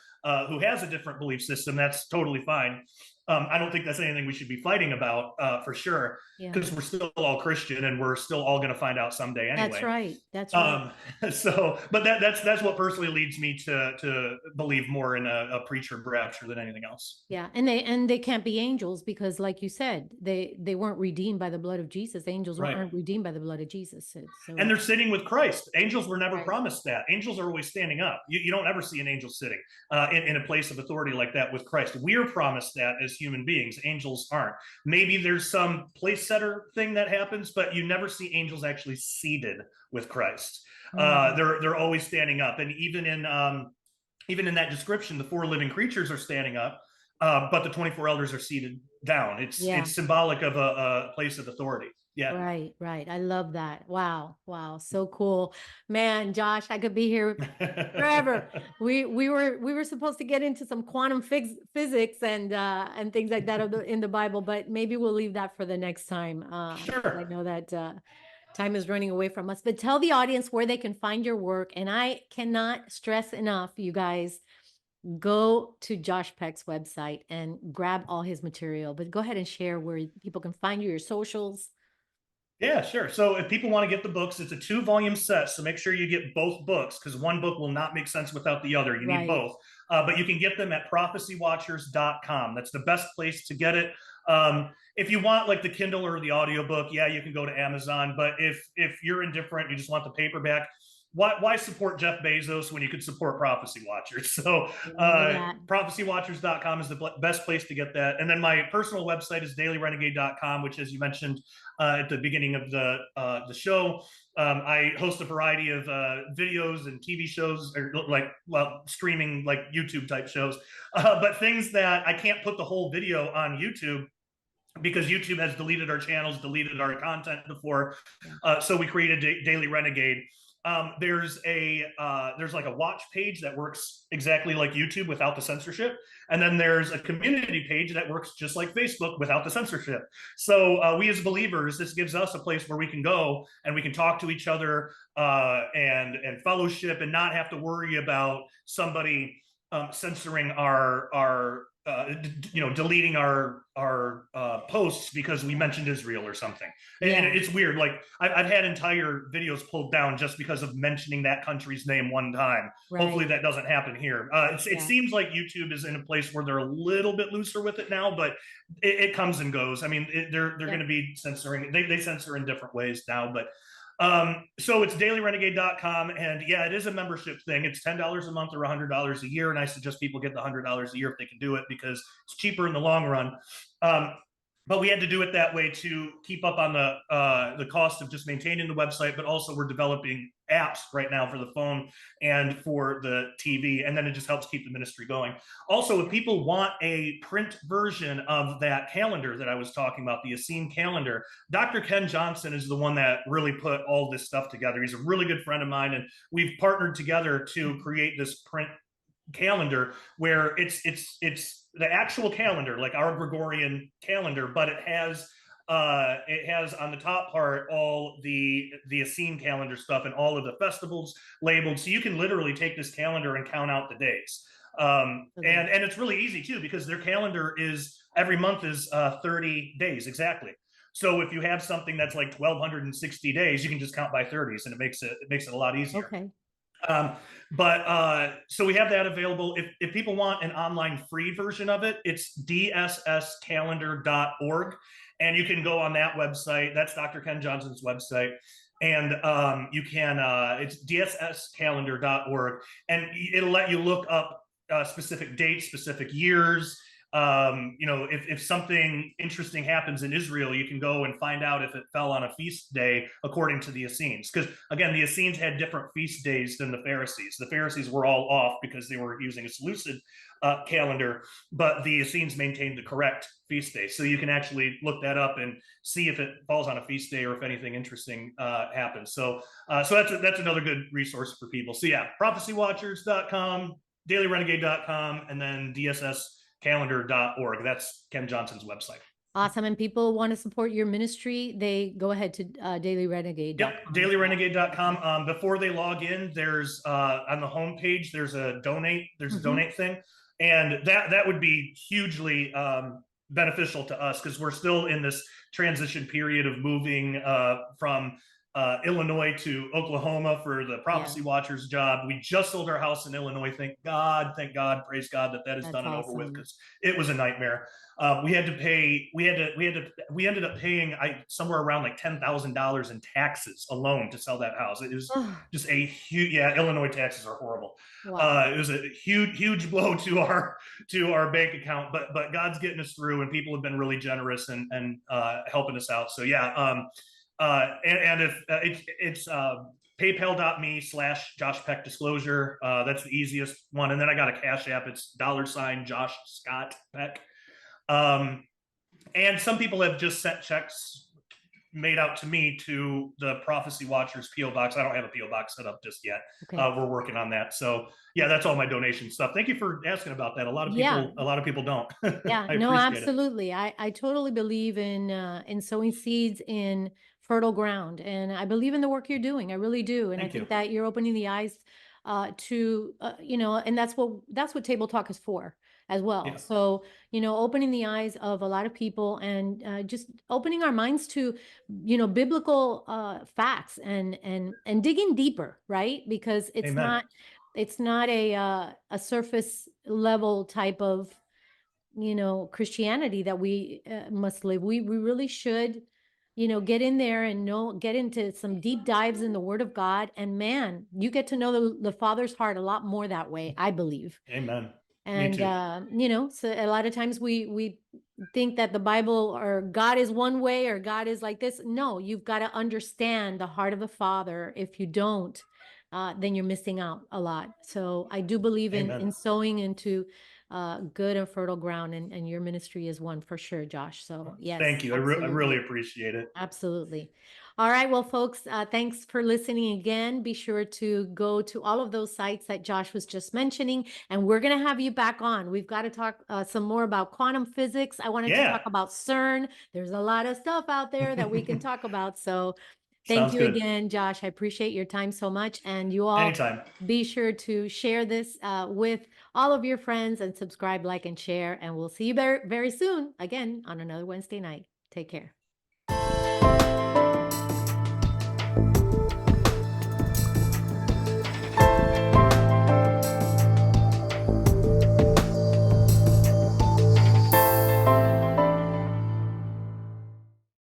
who has a different belief system. That's totally fine. I don't think that's anything we should be fighting about for sure, Yeah. because we're still all Christian and we're still all going to find out someday anyway. That's right. That's right. So, but that's what personally leads me to believe more in a pre-trib rapture than anything else. Yeah, and they can't be angels because, like you said, they weren't redeemed by the blood of Jesus. Angels Right. aren't redeemed by the blood of Jesus. So And they're sitting with Christ. Angels were never right. promised that. Angels are always standing up. You don't ever see an angel sitting in a place of authority like that with Christ. We're promised that as human beings. Angels aren't. Maybe there's some place setter thing that happens, but you never see angels actually seated with Christ. They're always standing up. And even in that description, the 4 living creatures are standing up, but the 24 elders are seated down. It's symbolic of a place of authority. Yeah. Right, right. I love that. Wow, wow, so cool, man. Josh, I could be here forever. We were supposed to get into some quantum physics and things like that in the Bible, but maybe we'll leave that for the next time. Sure. I know that time is running away from us. But tell the audience where they can find your work. And I cannot stress enough, you guys, go to Josh Peck's website and grab all his material. But go ahead and share where people can find you, your socials. Yeah, sure. So if people want to get the books, it's a 2-volume set. So make sure you get both books, because one book will not make sense without the other. You need both. But you can get them at prophecywatchers.com. That's the best place to get it. If you want like the Kindle or the audiobook, yeah, you can go to Amazon. But if you're indifferent, you just want the paperback, why support Jeff Bezos when you could support Prophecy Watchers? So prophecywatchers.com is the best place to get that. And then my personal website is dailyrenegade.com, which, as you mentioned at the beginning of the show, I host a variety of videos and TV shows, or streaming, like YouTube type shows, but things that I can't put the whole video on YouTube because YouTube has deleted our channels, deleted our content before. So we created Daily Renegade. There's like a watch page that works exactly like YouTube without the censorship. And then there's a community page that works just like Facebook without the censorship. So we as believers, this gives us a place where we can go and we can talk to each other and fellowship, and not have to worry about somebody censoring our deleting our posts because we mentioned Israel or something. And it's weird. Like I've had entire videos pulled down just because of mentioning that country's name one time. Hopefully that doesn't happen here. It seems like YouTube is in a place where they're a little bit looser with it now, but it comes and goes. I mean, they're going to be censoring. They censor in different ways now, but so it's dailyrenegade.com, and yeah, it is a membership thing. It's $10 a month or $100 a year, and I suggest people get the $100 a year if they can do it, because it's cheaper in the long run. But we had to do it that way to keep up on the cost of just maintaining the website, but also we're developing apps right now for the phone and for the TV, and then it just helps keep the ministry going. Also, if people want a print version of that calendar that I was talking about, the Essenes calendar, Dr. Ken Johnson is the one that really put all this stuff together. He's a really good friend of mine, and we've partnered together to create this print calendar where it's the actual calendar, like our Gregorian calendar, but it has on the top part all the Essenes calendar stuff and all of the festivals labeled, so you can literally take this calendar and count out the days. And it's really easy too, because their calendar is every month is 30 days exactly. So if you have something that's like 1,260 days, you can just count by 30s, and it makes it a lot easier. Okay. So we have that available. If people want an online free version of it, it's dsscalendar.org, and you can go on that website. That's Dr. Ken Johnson's website, and you can it's dsscalendar.org, and it'll let you look up specific dates, specific years. If something interesting happens in Israel, you can go and find out if it fell on a feast day according to the Essenes. Because again, the Essenes had different feast days than the Pharisees. The Pharisees were all off because they were using a Seleucid calendar, but the Essenes maintained the correct feast day. So you can actually look that up and see if it falls on a feast day or if anything interesting happens. So that's another good resource for people. So yeah, prophecywatchers.com, dailyrenegade.com, and then dsscalendar.org. That's Ken Johnson's website. Awesome. And people want to support your ministry, they go ahead to Yep, dailyrenegade.com as well. dailyrenegade.com. Before they log in, there's on the homepage, there's a Mhm. donate thing. And that would be hugely beneficial to us because we're still in this transition period of moving from Illinois to Oklahoma for the Yeah, Prophecy Watchers job. We just sold our house in Illinois. Thank God, praise God that is that's done and over with awesome. because it was a nightmare. We ended up paying somewhere around like $10,000 in taxes alone to sell that house. It was Oh, just a huge, yeah, Illinois taxes are horrible. wow. It was a huge blow to our bank account, but God's getting us through, and people have been really generous and helping us out. So yeah, and if it's paypal.me/Josh Peck disclosure. That's the easiest one. And then I got a Cash App. It's $Josh Scott Peck. Um, and some people have just sent checks made out to me to the Prophecy Watchers PO box. I don't have a PO box set up just yet. Okay. We're working on that. So yeah, that's all my donation stuff. Thank you for asking about that. Yeah. A lot of people don't. Yeah, I no, appreciate it. absolutely. I totally believe in sowing seeds in fertile ground, and I believe in the work you're doing. I really do, and I Thank you. think that you're opening the eyes to and that's what Table Talk is for as well. Yeah. So opening the eyes of a lot of people and just opening our minds to biblical facts and digging deeper, right? Because Amen. it's not a surface level type of Christianity that we must live. We really should, get in there and get into some deep dives in the Word of God. And man, you get to know the Father's heart a lot more that way, I believe. Amen. Me And too. so a lot of times we think that the Bible or God is one way or God is like this. No, you've got to understand the heart of the Father. If you don't, then you're missing out a lot. So I do believe Amen. in sowing into good and fertile ground, and your ministry is one for sure, Josh. So yes, Thank you. I really absolutely. appreciate it. Absolutely. All right. Well, folks, thanks for listening again. Be sure to go to all of those sites that Josh was just mentioning, and we're going to have you back on. We've got to talk some more about quantum physics. I wanted to talk Yeah. about CERN. There's a lot of stuff out there that we can talk about. So thank Sounds you good. again, Josh. I appreciate your time so much. And you all Anytime. be sure to share this with all of your friends and subscribe, like, and share. And we'll see you very, very soon again on another Wednesday night. Take care.